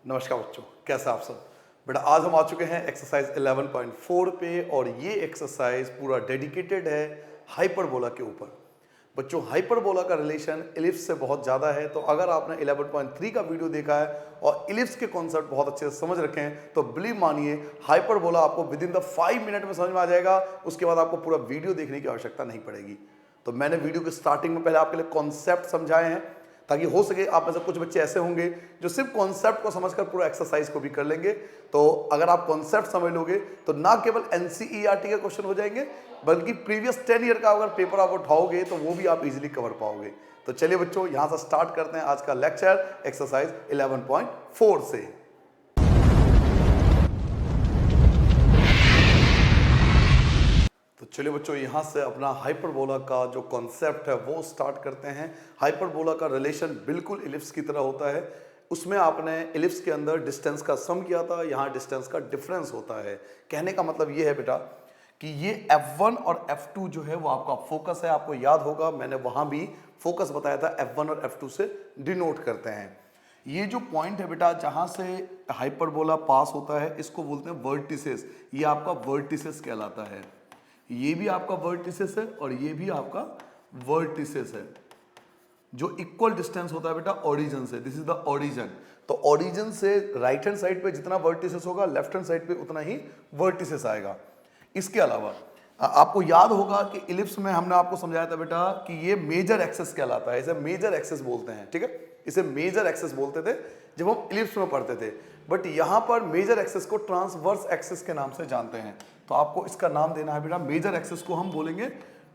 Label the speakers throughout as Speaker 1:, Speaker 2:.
Speaker 1: नमस्कार बच्चों, कैसे आप सब। बेटा आज हम आ चुके हैं एक्सरसाइज 11.4 पे और ये एक्सरसाइज पूरा डेडिकेटेड है हाइपरबोला के ऊपर। बच्चों हाइपरबोला का रिलेशन इलिप्स से बहुत ज़्यादा है, तो अगर आपने 11.3 का वीडियो देखा है और इलिप्स के कॉन्सेप्ट बहुत अच्छे से समझ रखे हैं तो बिलीव मानिए हाइपरबोला आपको विद इन द 5 मिनट में समझ में आ जाएगा। उसके बाद आपको पूरा वीडियो देखने की आवश्यकता नहीं पड़ेगी। तो मैंने वीडियो के स्टार्टिंग में पहले आपके लिए कॉन्सेप्ट समझाए हैं ताकि हो सके आप में से कुछ बच्चे ऐसे होंगे जो सिर्फ कॉन्सेप्ट को समझकर पूरा एक्सरसाइज को भी कर लेंगे। तो अगर आप कॉन्सेप्ट समझ लोगे तो ना केवल एनसीईआरटी के क्वेश्चन हो जाएंगे बल्कि प्रीवियस 10 ईयर का अगर पेपर आप उठाओगे तो वो भी आप इजीली कवर पाओगे। तो चलिए बच्चों यहां से स्टार्ट करते हैं आज का लेक्चर एक्सरसाइज 11.4 से। तो चलिए बच्चों यहाँ से अपना हाइपरबोला का जो कॉन्सेप्ट है वो स्टार्ट करते हैं। हाइपरबोला का रिलेशन बिल्कुल इलिप्स की तरह होता है। उसमें आपने इलिप्स के अंदर डिस्टेंस का सम किया था, यहाँ डिस्टेंस का डिफरेंस होता है। कहने का मतलब ये है बेटा कि ये F1 और F2 जो है वो आपका फोकस है। आपको याद होगा मैंने वहाँ भी फोकस बताया था, F1 और F2 से डिनोट करते हैं। ये जो पॉइंट है बेटा जहाँ से हाइपरबोला पास होता है इसको बोलते हैं वर्टिसेस। ये आपका वर्टिसेस कहलाता है। ये भी आपका वर्टिसेस है और ये भी आपका वर्टिसेस है जो इक्वल डिस्टेंस होता है बेटा ओरिजिन से। This is the origin. तो ओरिजिन से राइट हैंड साइड पे जितना वर्टिसेस होगा लेफ्ट हैंड साइड पे उतना ही वर्टिसेस आएगा। इसके अलावा आपको याद होगा कि इलिप्स में हमने आपको समझाया था बेटा कि ये मेजर एक्सेस कहलाता है। इसे मेजर एक्सेस बोलते हैं, ठीक है। इसे मेजर एक्सेस बोलते थे जब हम इलिप्स में पढ़ते थे, बट यहां पर मेजर एक्सेस को ट्रांसवर्स एक्सेस के नाम से जानते हैं। तो आपको इसका नाम देना है बेटा, मेजर एक्सेस को हम बोलेंगे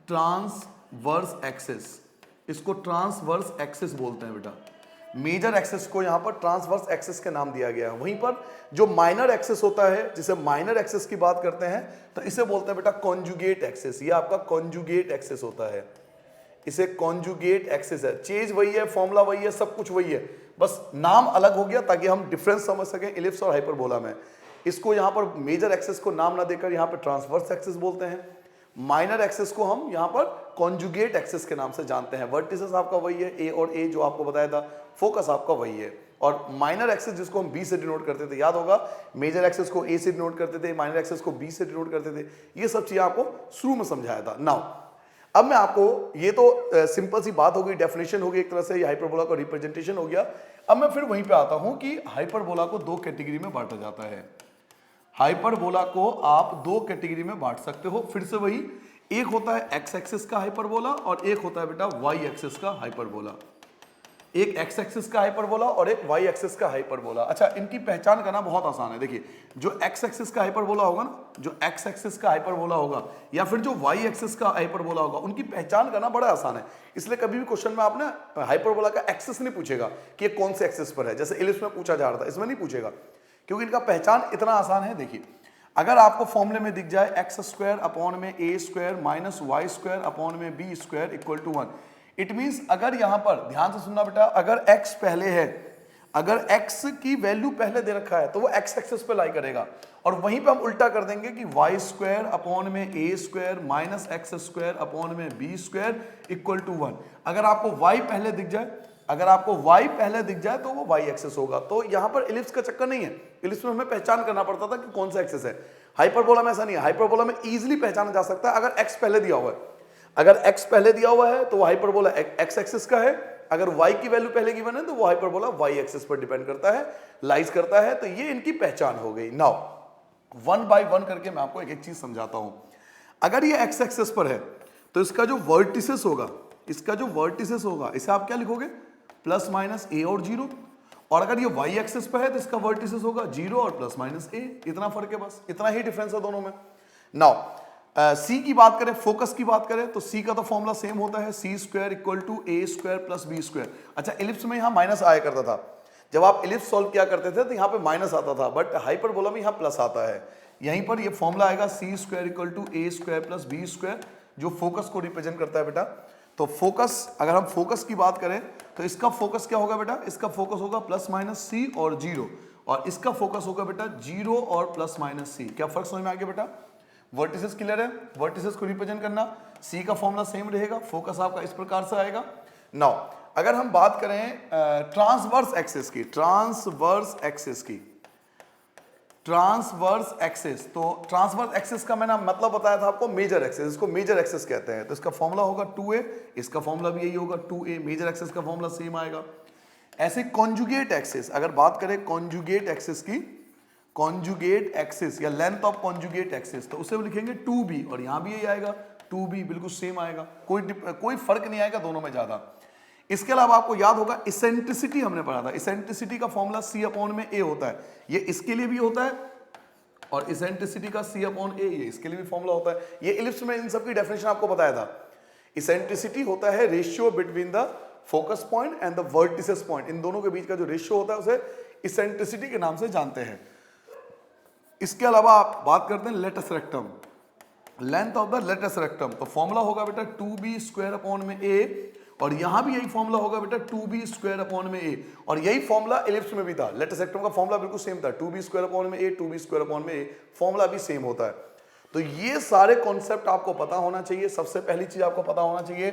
Speaker 1: ट्रांसवर्स एक्सेस। इसको ट्रांसवर्स एक्सेस बोलते हैं बेटा। मेजर एक्सेस को यहां पर ट्रांसवर्स एक्सेस के नाम दिया गया है। वहीं पर जो माइनर एक्सेस होता है, जिसे माइनर एक्सेस की बात करते हैं तो इसे बोलते हैं बेटा कॉन्जुगेट एक्सेस। ये आपका कॉन्जुगेट एक्सेस होता है। इसे कॉन्जुगेट एक्सेस है। चीज वही है, फॉर्मूला वही है, सब कुछ वही है, बस नाम अलग हो गया ताकि हम डिफरेंस समझ सकें इलिप्स और हाइपरबोला में। इसको यहां पर मेजर एक्सेस को नाम ना देकर यहां पर ट्रांसवर्स एक्सेस बोलते हैं। माइनर एक्सेस को हम यहां पर कॉन्जुगेट एक्सेस के नाम से जानते हैं। वर्टिसेस आपका वही है, ए और ए जो आपको बताया था, फोकस आपका वही है। और माइनर एक्सेस जिसको हम बी से डिनोट करते थे, याद होगा मेजर एक्सेस को ए से डिनोट करते थे, माइनर एक्सेस को बी से डिनोट करते थे। ये सब चीजें आपको शुरू में समझाया था। नाउ अब मैं आपको, ये तो सिंपल सी बात हो गई, डेफिनेशन हो गई एक तरह से, हाइपरबोला का रिप्रेजेंटेशन हो गया। अब मैं फिर वहीं पे आता हूं कि हाइपरबोला को दो कैटेगरी में बांटा जाता है। हाइपरबोला को आप दो कैटेगरी में बांट सकते हो। फिर से वही, एक होता है एक्स एक्सिस का हाइपरबोला और एक होता है बेटा वाई एक्सिस का हाइपरबोला। एक एक्स एक्सिस का हाइपरबोला और एक वाई एक्सिस का हाइपरबोला। अच्छा, इनकी पहचान करना बहुत आसान है। देखिए, जो एक्स एक्सिस का हाइपरबोला होगा ना, जो एक्स एक्सिस का हाइपरबोला होगा या फिर जो वाई एक्सिस का हाइपरबोला होगा, उनकी पहचान करना बड़ा आसान है। इसलिए कभी भी क्वेश्चन में आपने हाइपरबोला का एक्सिस नहीं पूछेगा कि ये कौन से एक्सिस पर है, जैसे इलिप्स में पूछा जा रहा था, इसमें नहीं पूछेगा, क्योंकि इनका पहचान इतना आसान है। देखिए, अगर आपको फॉर्मूले में दिख जाए एक्स स्क्वायर अपॉन में A square minus Y square upon में B square equal to 1, it means अगर यहां पर ध्यान से सुनना बेटा, अगर x पहले है, अगर x की वैल्यू पहले दे रखा है तो वो x एक्सिस पे लाई करेगा, और वहीं पे हम उल्टा कर देंगे कि वाई स्क्वायर अपॉन में A square minus X square upon में बी स्क्वायर इक्वल टू 1। अगर आपको y पहले दिख जाए, अगर आपको y पहले दिख जाए तो वो y एक्सिस होगा। तो यहां पर इलिप्स का चक्कर नहीं है। इलिप्स में हमें पहचान करना पड़ता था कि कौन सा एक्सिस है। हाइपरबोला में ऐसा नहीं है। हाइपरबोला में इजीली पहचाना जा सकता है अगर x पहले दिया हुआ है। अगर x पहले दिया हुआ है तो वो हाइपरबोला x एक्सिस का है, अगर y की वैल्यू पहले गिवन है तो वो हाइपरबोला y एक्सिस पर डिपेंड करता है, लाइज करता है। तो ये इनकी पहचान हो गई। नाउ वन बाय वन करके मैं आपको एक एक चीज समझाता हूं। अगर ये x एक्सिस पर है तो इसका जो वर्टिसेस होगा, इसका जो वर्टिसेस होगा, इसे आप क्या लिखोगे, प्लस माइनस a और 0। और अगर ये y एक्सिस पर है तो इसका वर्टिसेस होगा 0 और प्लस माइनस a। इतना फर्क है, बस इतना ही डिफरेंस है दोनों में। नाउ सी की बात करें, फोकस की बात करें, तो सी का तो फॉर्मूला सेम होता है, C square equal to A square plus B square. अच्छा, इलिप्स में यहां माइनस आया करता था, जब आप इलिप्स सॉल्व किया करते थे तो यहां पे माइनस आता था, बट हाइपरबोला में यहां प्लस आता है। यहीं पर ये फॉर्मूला आएगा C square equal to A square plus B square, जो फोकस को रिप्रेजेंट करता है बेटा। तो फोकस, अगर हम फोकस की बात करें तो इसका फोकस क्या होगा बेटा, इसका फोकस होगा प्लस माइनस सी और 0, और इसका फोकस होगा बेटा 0 और प्लस माइनस सी। क्या फर्क समझ में आ गया बेटा? वर्टिसेस क्लियर है? वर्टिसेस को रिप्रेजेंट करना, सी का फॉर्मूला सेम रहेगा, फोकस आपका इस प्रकार से आएगा। नाउ अगर हम बात करें ट्रांसवर्स एक्सिस की, ट्रांसवर्स एक्सिस, तो ट्रांसवर्स एक्सिस का मैंने मतलब बताया था आपको मेजर एक्सिस, इसको मेजर एक्सिस कहते हैं। तो इसका फॉर्मूला होगा 2a, इसका फॉर्मूला भी यही होगा 2a, मेजर एक्सिस का फॉर्मूला सेम आएगा। ऐसे कॉन्जुगेट एक्सिस, अगर बात करें कॉन्जुगेट एक्सिस की, कॉन्जुगेट एक्सिस या लेंथ ऑफ कॉन्जुगेट एक्सिस, तो उसे लिखेंगे 2b, और यहां भी यही आएगा 2b, बिल्कुल सेम आएगा, कोई फर्क नहीं आएगा दोनों में ज्यादा। इसके अलावा आपको याद होगा इसेंट्रिसिटी हमने पढ़ा था, इसेंट्रिसिटी का फॉर्मूला c अपॉन में a होता है, ये इसके लिए भी होता है, और इसेंट्रिसिटी का c अपॉन a ये इसके लिए भी फॉर्मूला होता है। ये इलिप्स में इन सब की डेफिनेशन आपको बताया था। इसेंट्रिसिटी होता है ratio between the focus point and the vertices point, इन दोनों के बीच का जो रेशियो होता है उसे इसेंट्रिसिटी के नाम से जानते हैं। इसके अलावा आप बात करते हैं latus rectum, length of the latus rectum, तो फॉर्मूला होगा बेटा 2b स्क्वायर अपॉन में a, और यहां भी यही फॉर्मूला होगा बेटा 2b स्क्वायर अपॉन में a, और यही फॉर्मूला इलिप्स में भी था। लेटस रेक्टम का फॉर्मूला बिल्कुल सेम था, 2b स्क्वायर अपॉन में a, 2b स्क्वायर अपॉन में a, फॉर्मूला भी सेम होता है। तो ये सारे कॉन्सेप्ट आपको पता होना चाहिए। सबसे पहली चीज आपको पता होना चाहिए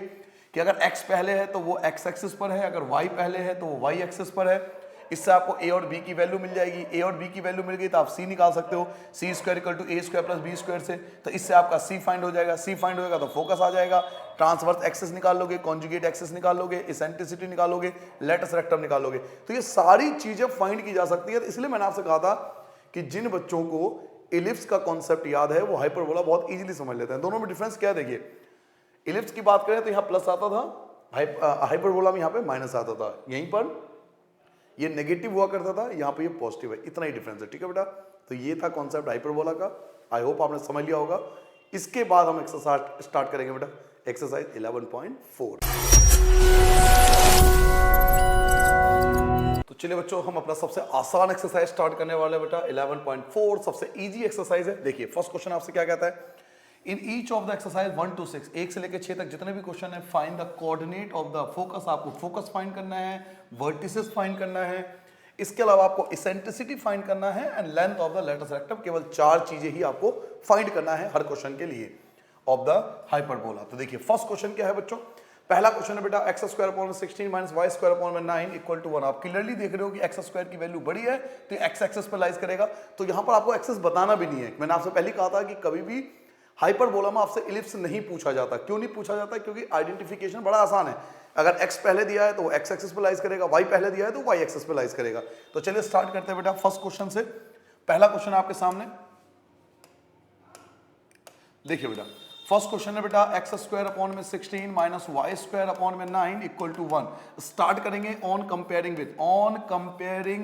Speaker 1: कि अगर x पहले है तो वो x एक्सिस पर है, अगर y पहले है तो वो y एक्सिस पर है। इससे आपको a और b की वैल्यू मिल जाएगी, a और b की वैल्यू मिल गई तो आप c निकाल सकते हो, c square equal to a square plus b square से, तो इससे आपका c फाइंड हो जाएगा, c फाइंड होगा तो फोकस आ जाएगा, ट्रांसवर्स एक्सिस निकाल लोगे, कॉन्जुगेट एक्सिस निकाल लोगे, इसेंट्रिसिटी निकालोगे, लेटस रेक्टम निकालोगे। तो ये सारी चीजें फाइंड की जा सकती है। तो इसलिए मैंने आपसे कहा था कि जिन बच्चों को इलिप्स का कॉन्सेप्ट याद है वो हाइपरबोला बहुत इजीली समझ लेते हैं। दोनों में डिफरेंस क्या है देखिए, इलिप्स की बात करें तो यहाँ प्लस आता था, हाइपरबोला में यहाँ पे माइनस आता था, यहीं पर ये नेगेटिव हुआ करता था, यहाँ पे ये पॉजिटिव है, इतना ही डिफरेंस है। ठीक है बेटा, तो ये था कॉन्सेप्ट हाइपरबोला का, आई होप आपने समझ लिया होगा। इसके बाद हम एक्सरसाइज स्टार्ट करेंगे बेटा, एक्सरसाइज 11.4। तो चलिए बच्चों, हम अपना सबसे आसान एक्सरसाइज स्टार्ट करने वाले हैं बेटा, 11.4 सबसे इजी एक्सरसाइज है। देखिए फर्स्ट क्वेश्चन आपसे क्या कहता है, in each of the exercise 1 to 6, 1 से लेकर 6 तक जितने भी क्वेश्चन है, find the coordinate of the focus, आपको फोकस फाइंड करना है, वर्टिसेस फाइंड करना है, इसके अलावा आपको इसेंट्रिसिटी फाइंड करना है and length of the latus rectum. केवल 4 चीजें ही आपको फाइंड करना है हर क्वेश्चन के लिए ऑफ द हाइपरबोला। तो देखिए फर्स्ट क्वेश्चन क्या है बच्चों, पहला क्वेश्चन है बेटा x स्क्वायर अपॉन में 16 माइनस y स्क्वायर अपॉन में 9 इक्वल टू 1। आप क्लियरली देख रहे हो कि x स्क्वायर की वैल्यू बड़ी है तो x एक्सिस पर लाइज करेगा, तो यहां पर आपको एक्सिस बताना भी नहीं है। मैंने आपसे पहले कहा था कि कभी भी हाइपरबोला में आपसे इलिप्स नहीं पूछा जाता। क्यों नहीं पूछा जाता? क्योंकि आइडेंटिफिकेशन बड़ा आसान है। अगर x पहले दिया है तो वो x एक्सिस पे लाइज करेगा, y पहले दिया है तो y एक्सिस पे लाइज करेगा। तो चलिए स्टार्ट करते हैं बेटा फर्स्ट क्वेश्चन से। पहला क्वेश्चन आपके सामने देखिए बेटा, फर्स्ट क्वेश्चन है बेटा x स्क्वायर अपॉन में 16 माइनस y स्क्वायर अपॉन में 9 इक्वल टू 1। स्टार्ट करेंगे on comparing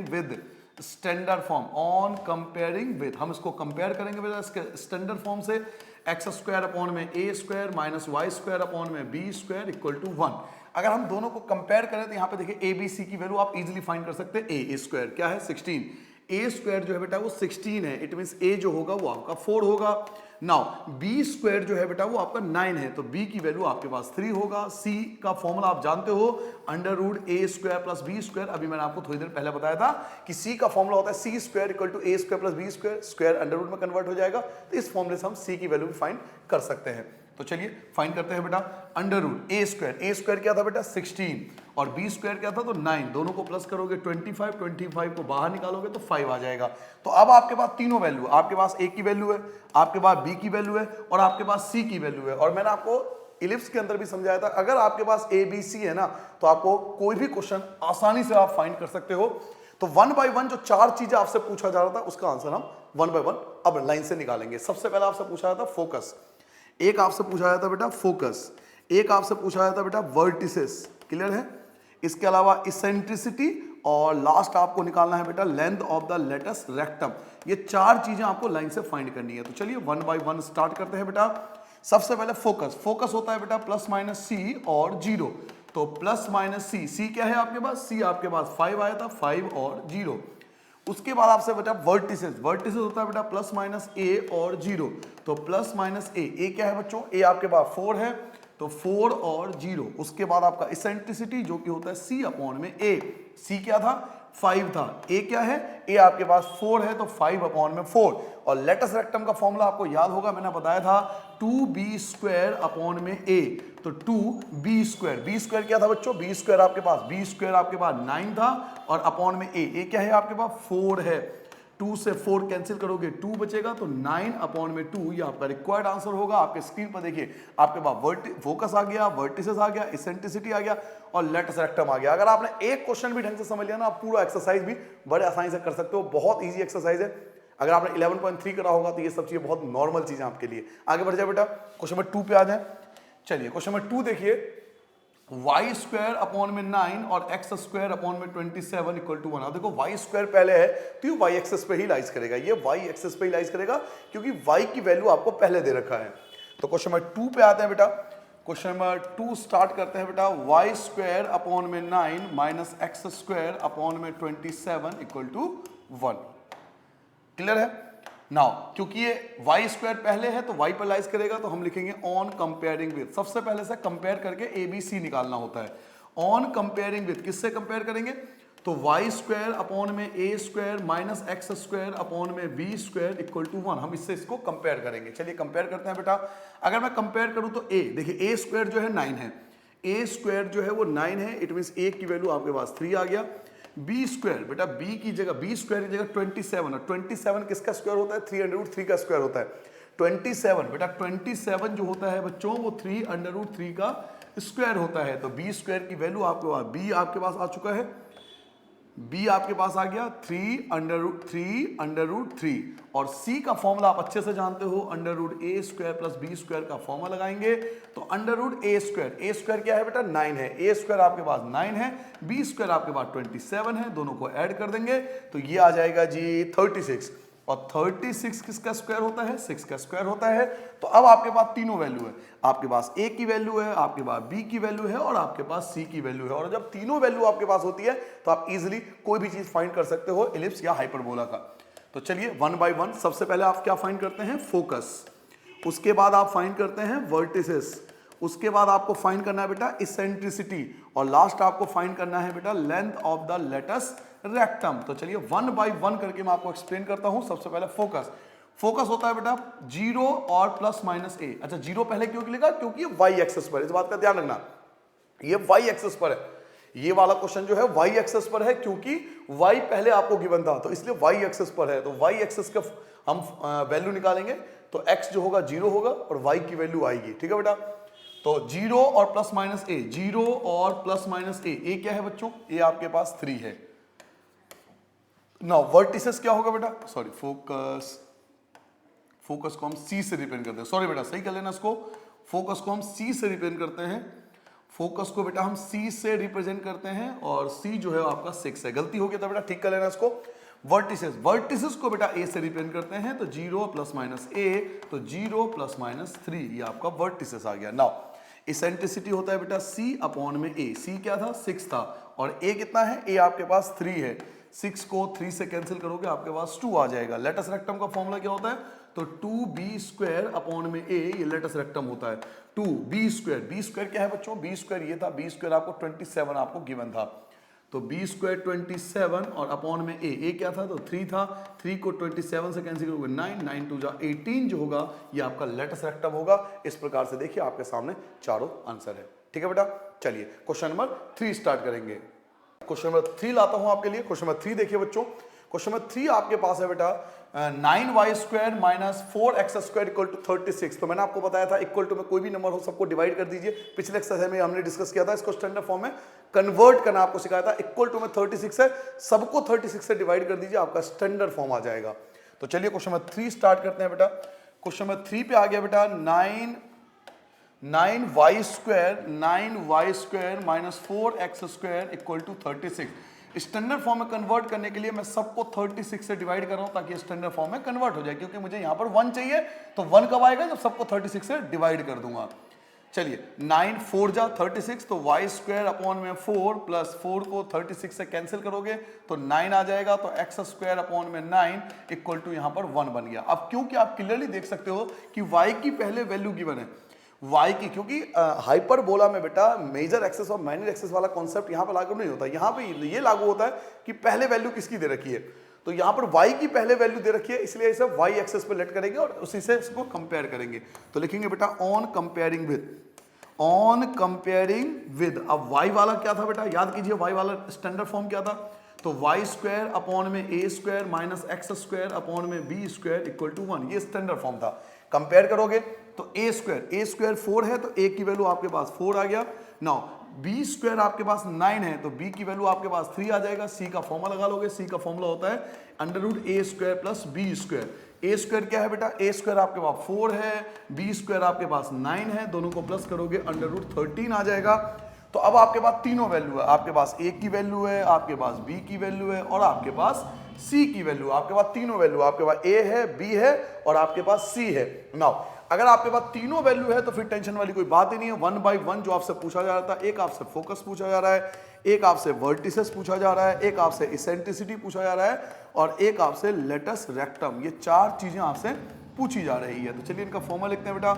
Speaker 1: with standard form, on comparing with, हम इसको कंपेयर करेंगे बेटा स्टैंडर्ड फॉर्म से। एक्स स्क्वायर अपॉन में A square minus Y square upon में बी स्क्वायर इक्वल टू 1। अगर हम दोनों को कंपेयर करें तो यहाँ पे देखिए ए बी सी की वैल्यू आप इजीली फाइंड कर सकते हैं। ए स्क्वायर क्या है 16, ए स्क्वायर जो है बेटा वो 16 है, इट मींस ए जो होगा वो आपका 4 होगा। नाउ बी स्क्वायर जो है बेटा वो आपका 9 है, तो बी की वैल्यू आपके पास 3 होगा। सी का फॉर्मूला आप जानते हो, अंडर रूट ए स्क्वायर प्लस बी स्क्वायर। अभी मैंने आपको थोड़ी देर पहले बताया था कि सी का फॉर्मूला होता है C square equal to A square plus B square, square under root में कन्वर्ट हो जाएगा। तो इस फॉर्मूले से हम सी की वैल्यू भी फाइंड कर सकते हैं। तो चलिए फाइंड करते हैं बेटा अंडर रूट ए स्क्वायर क्या था बेटा 16 और बी स्क्वायर क्या था तो 9, दोनों को प्लस करोगे 25 को बाहर निकालोगे तो 5 आ जाएगा। तो अब आपके पास तीनों वैल्यू, आपके पास ए की वैल्यू है, आपके पास बी की वैल्यू है और आपके पास सी की वैल्यू है। और मैंने आपको इलिप्स के अंदर भी समझाया था, अगर आपके पास ए बी सी है ना तो आपको कोई भी क्वेश्चन आसानी से आप फाइंड कर सकते हो। तो 1 बाय 1 जो 4 चीजें आपसे पूछा जा रहा था उसका आंसर हम 1 बाय 1 अब लाइन से निकालेंगे। सबसे पहले आपसे पूछा जाता फोकस, एक आपसे पूछा जाता बेटा फोकस, एक आपसे पूछा जाता बेटा वर्टिसेस, क्लियर है। इसके अलावा इसेंट्रिसिटी और लास्ट आपको निकालना है बेटा length of the latus rectum. ये 4 चीजें आपको लाइन से फाइंड करनी है। तो चलिए 1 बाय 1 स्टार्ट करते हैं बेटा। सबसे पहले फोकस होता है बेटा प्लस माइनस सी और 0। तो प्लस माइनस सी क्या है आपके पास, सी आपके पास 5 आया था, 5 और 0। उसके बाद आपसे बेटा वर्टिसेस होता है बेटा प्लस माइनस ए और 0। तो प्लस माइनस ए क्या है बच्चों, ए आपके पास 4 है तो 4 और 0। उसके बाद आपका इसेंट्रिसिटी जो कि होता है सी अपॉन में ए, सी क्या था 5 था। ए क्या है? ए आपके पास 4 है, तो 5/4। और लेटस रेक्टम का फॉर्मूला आपको याद होगा, मैंने बताया था 2b²/a। तो 2b², b² क्या था बच्चों? b² आपके पास 9 था, और अपॉन में ए क्या है आपके पास? 4 है। 2 से 4 कैंसिल करोगे 2 बचेगा, तो 9/2 ये आपका रिक्वायर्ड आंसर होगा। आपके स्क्रीन पर देखिए, आपके पास फोकस आ गया, वर्टिसेस आ गया, इसेंट्रिसिटी आ गया, और लेटस रेक्टम आ गया। अगर आपने एक क्वेश्चन भी ढंग से समझ लिया ना, आप पूरा एक्सरसाइज भी बड़े आसानी से कर सकते हो। बहुत ईजी एक्सरसाइज है। अगर आपने 11.3 करा होगा तो ये सब चीजें बहुत नॉर्मल चीजें आपके लिए। आगे बढ़ जाए बेटा, क्वेश्चन नंबर 2 पे आ जाए। चलिए क्वेश्चन नंबर 2 देखिए, y²/9 और x²/27 इक्वल टू 1। अब देखो y² पहले है तो ये y एक्सिस पे ही लाइज करेगा, ये y एक्सिस पे ही लाइज करेगा, क्योंकि y की वैल्यू आपको पहले दे रखा है। तो क्वेश्चन नंबर 2 पे आते हैं बेटा। क्वेश्चन नंबर 2 स्टार्ट करते हैं बेटा। y²/9 minus x²/27 equal to 1। Clear है? नाउ क्योंकि ये y² पहले है तो y पर लाइज करेगा, तो हम लिखेंगे ऑन कंपेयरिंग विद। सबसे पहले से कंपेयर करके ABC निकालना होता है। ऑन कंपेयरिंग विद, किससे कंपेयर करेंगे? तो y²/a² minus x²/b² equal to 1। हम इससे इसको कंपेयर करेंगे। चलिए कंपेयर करते हैं बेटा। अगर मैं कंपेयर करूं तो a, देखिए a² जो है 9 है, a² जो है वो 9 है, इट मींस a की वैल्यू आपके पास 3 आ गया। b² बेटा b की जगह 27, और 27 किसका स्क्वायर होता है? 3√3 का स्क्वायर होता है। 27 बेटा 27 जो होता है बच्चों वो 3√3 का स्क्वायर होता है। तो b² की वैल्यू आपके पास b आपके पास आ चुका है, b आपके पास आ गया 3√3, और c का फॉर्मूला आप अच्छे से जानते हो, √a² + b² का फॉर्मूला लगाएंगे तो √a², क्या है बेटा? 9 है, a² आपके पास 9 है, b² आपके पास 27 है, दोनों को ऐड कर देंगे तो ये आ जाएगा जी 36। और 36 किसका स्क्वायर होता है? 6 का स्क्वायर होता है। तो अब आपके पास तीनों वैल्यू है, आपके पास a की वैल्यू है, आपके पास b की वैल्यू है, और आपके पास c की वैल्यू है। और जब तीनों वैल्यू आपके पास होती है तो आप इजीली कोई भी चीज फाइंड कर सकते हो इलिप्स या हाइपरबोला का। तो चलिए वन बाय वन, सबसे पहले आप क्या फाइंड करते हैं? फोकस। उसके बाद आप फाइंड करते हैं वर्टिसेस। उसके बाद आपको फाइंड करना है बेटा इसेंट्रिसिटी, और लास्ट आपको फाइंड करना है बेटा length of the latus rectum. तो चलिए वन बाय वन करके मैं आपको एक्सप्लेन करता हूं। सबसे पहले फोकस। फोकस होता है बेटा 0 और +-a। अच्छा 0 पहले क्यों लिखा? क्योंकि ये y एक्सिस पर है, इस बात का ध्यान रखना, ये y एक्सिस पर है। ये वाला क्वेश्चन जो है y एक्सिस पर है, क्योंकि y पहले आपको गिवन था, तो इसलिए y एक्सिस पर है। तो y एक्सिस का हम वैल्यू निकालेंगे तो x जो होगा 0 होगा और y की वैल्यू आएगी। ठीक है बेटा? तो 0 और +-a, 0 और +-a, a क्या है बच्चों? a आपके पास 3 है। नाउ वर्टिसेस क्या होगा बेटा? सॉरी, फोकस को हम C से रिप्रेजेंट करते हैं। सॉरी बेटा, सही कर लेना इसको। फोकस को हम C से रिप्रेजेंट करते हैं। फोकस को बेटा हम C से रिप्रेजेंट करते हैं, और C जो है आपका 6 है। गलती हो गया था बेटा, ठीक कर लेना इसको। वर्टिसेस को बेटा A से रिप्रेजेंट करते हैं, तो 0 +-a, तो 0 +-3, ये आपका वर्टिसेस आ गया। नाउ इसेंट्रिसिटी होता है बेटा C/a। C क्या था? 6 था, और a कितना है? a आपके पास 3 है। 6 को 3 से कैंसिल करोगे आपके पास 2 आ जाएगा। लेटस रेक्टम का फॉर्मूला क्या होता है? तो 2b²/a, ये लेटस रेक्टम होता है। 2b², b² क्या है बच्चों? b² ये था, b² आपको 27 आपको गिवन था, तो b² 27 और अपॉन में a क्या था? तो 3 था। 3 को 27 से कैंसिल करोगे 9, 9 2 जा 18 जो होगा ये आपका लेटस रेक्टम होगा। इस प्रकार से देखिए आपके सामने चारों आंसर है। ठीक है बेटा? चलिए क्वेश्चन नंबर 3 स्टार्ट करेंगे। क्वेश्चन नंबर 3 लाता हूं आपके लिए। क्वेश्चन नंबर 3 देखिए बच्चों। क्वेश्चन नंबर 3 आपके पास है बेटा 9y² minus 4x² equal to 36। तो मैंने आपको बताया था इक्वल टू में कोई भी नंबर हो सबको डिवाइड कर दीजिए। पिछले एक्सरसाइज में हमने डिस्कस किया था, इसको स्टैंडर्ड फॉर्म में कन्वर्ट करना आपको सिखाया था। इक्वल टू में 36 है, सबको 36 से डिवाइड कर दीजिए, आपका स्टैंडर्ड फॉर्म आ जाएगा। तो चलिए क्वेश्चन नंबर 3 स्टार्ट करते हैं बेटा। क्वेश्चन नंबर 3 पे आ गया बेटा 9y² minus 4x² equal to 36। Standard form में कन्वर्ट करने के लिए मैं सबको 36 से डिवाइड कर रहा हूं ताकि स्टैंडर्ड फॉर्म में कन्वर्ट हो जाए, क्योंकि मुझे यहां पर 1 चाहिए। तो 1 कब आएगा? जब सबको 36 से डिवाइड कर दूंगा। चलिए 9 4 जा 36, तो y²/4 प्लस 4 को 36 से कैंसिल करोगे तो 9 आ जाएगा। तो x²/9 इक्वल टू यहां पर 1 बन गया। अब क्योंकि आप क्लियरली देख सकते हो कि y की पहले वैल्यू गिवन है, y की, क्योंकि हाइपरबोला में बेटा मेजर एक्सेस और माइनर एक्सेस वाला कॉन्सेप्ट यहाँ पर लागू नहीं होता। यहाँ पे ये लागू होता है कि पहले वैल्यू किसकी दे रखी है, तो यहाँ पर y की पहले वैल्यू दे रखी है, इसलिए इसे y एक्सेस पे लेट करेंगे और उसी से इसको कंपेयर करेंगे। तो लिखेंगे बेटा on comparing with, on comparing with. अब y वाला क्या था बेटा, याद कीजिए y वाला स्टैंडर्ड फॉर्म क्या था, तो वाई स्क्वायर अपॉन में A square minus X square upon में बी स्क्वायर इक्वल टू 1, ये स्टैंडर्ड फॉर्म था। कंपेयर करोगे तो ए स्क्वायर 4 है तो ए की वैल्यू आपके पास 4 आ गया। नाउ बी स्क्वायर आपके पास 9 है तो बी की वैल्यू आपके पास 3 आ जाएगा। सी का फॉर्मूला लगा लोगे, सी का फॉर्मूला होता है अंडर रूट ए स्क्वायर प्लस बी स्क्वायर। ए स्क्वायर क्या है बेटा, ए स्क्वायर आपके पास 4 है, बी स्क्वायर आपके पास 9 है, दोनों को प्लस करोगे अंडर रूट 13 आ जाएगा। तो अब आपके पास तीनों वैल्यू है, आपके पास ए की वैल्यू है, आपके पास बी की वैल्यू है और आपके पास सी की वैल्यू। आपके पास तीनों वैल्यू, आपके पास ए है, बी है और आपके पास सी है। नाउ अगर आपके पास तीनों वैल्यू है तो फिर टेंशन वाली कोई बात ही नहीं है। 1 बाय 1 जो आपसे पूछा जा रहा था, एक आपसे फोकस पूछा जा रहा है, एक आपसे वर्टिसेस पूछा जा रहा है, एक आपसे इसेंट्रिसिटी पूछा जा रहा है और एक आपसे लेटस रेक्टम, ये 4 चीजें आपसे पूछी जा रही है। तो चलिए इनका फॉर्मूला लिखते हैं बेटा।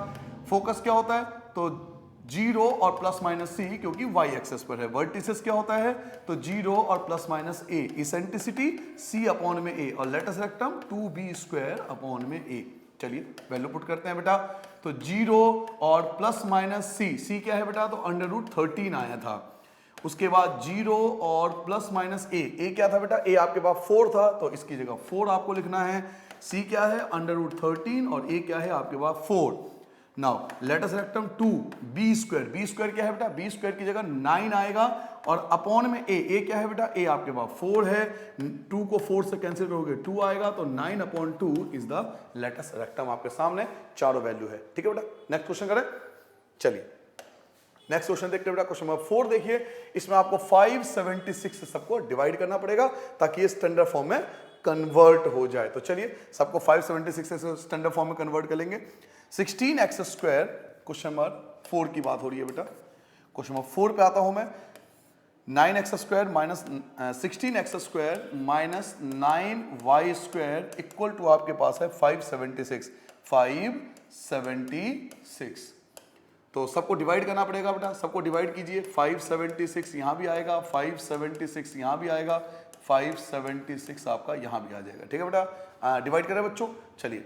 Speaker 1: फोकस क्या होता है, तो 0 और प्लस माइनस सी, क्योंकि y एक्सेस पर है। वर्टिसेस क्या होता है, तो 0 और plus minus a. Eccentricity c upon में a और latus rectum 2b square upon में a। चलिए वैल्यू पुट करते हैं बेटा। तो 0 और प्लस माइनस c क्या है बेटा, तो अंडर रूट 13 आया था। उसके बाद 0 और प्लस माइनस a क्या था बेटा, a आपके पास 4 था तो इसकी जगह 4 आपको लिखना है। c क्या है अंडर रूट 13 और a क्या है आपके पास 4। Now latus rectum 2 b square क्या है बेटा, बी स्क्वायर की जगह 9 आएगा और अपॉन में ए क्या है बेटा, ए आपके पास 4 है, 2 को 4 से कैंसिल करोगे 2 आएगा, तो 9 upon 2 is the latus rectum. आपके सामने चारों वैल्यू है। ठीक है बेटा, नेक्स्ट क्वेश्चन करें। चलिए नेक्स्ट क्वेश्चन देखते हैं बेटा। क्वेश्चन नंबर 4 देखिए, इसमें आपको 576 से सबको डिवाइड करना पड़ेगा ताकि ये स्टैंडर्ड फॉर्म में कन्वर्ट हो जाए। तो चलिए सबको 576 से स्टैंडर्ड फॉर्म में कन्वर्ट कर लेंगे। 16x स्क्वायर, क्वेश्चन नंबर 4 की बात हो रही है बेटा। क्वेश्चन नंबर 4 पे आता हूं मैं। 9x square minus 16x square minus 9y square equal to आपके पास है 576। तो सबको डिवाइड करना पड़ेगा बेटा, सबको डिवाइड कीजिए। 576 यहां भी आएगा, 576 यहां भी आएगा, 576 आपका यहां भी आ जाएगा। ठीक है बेटा, डिवाइड करें बच्चों। चलिए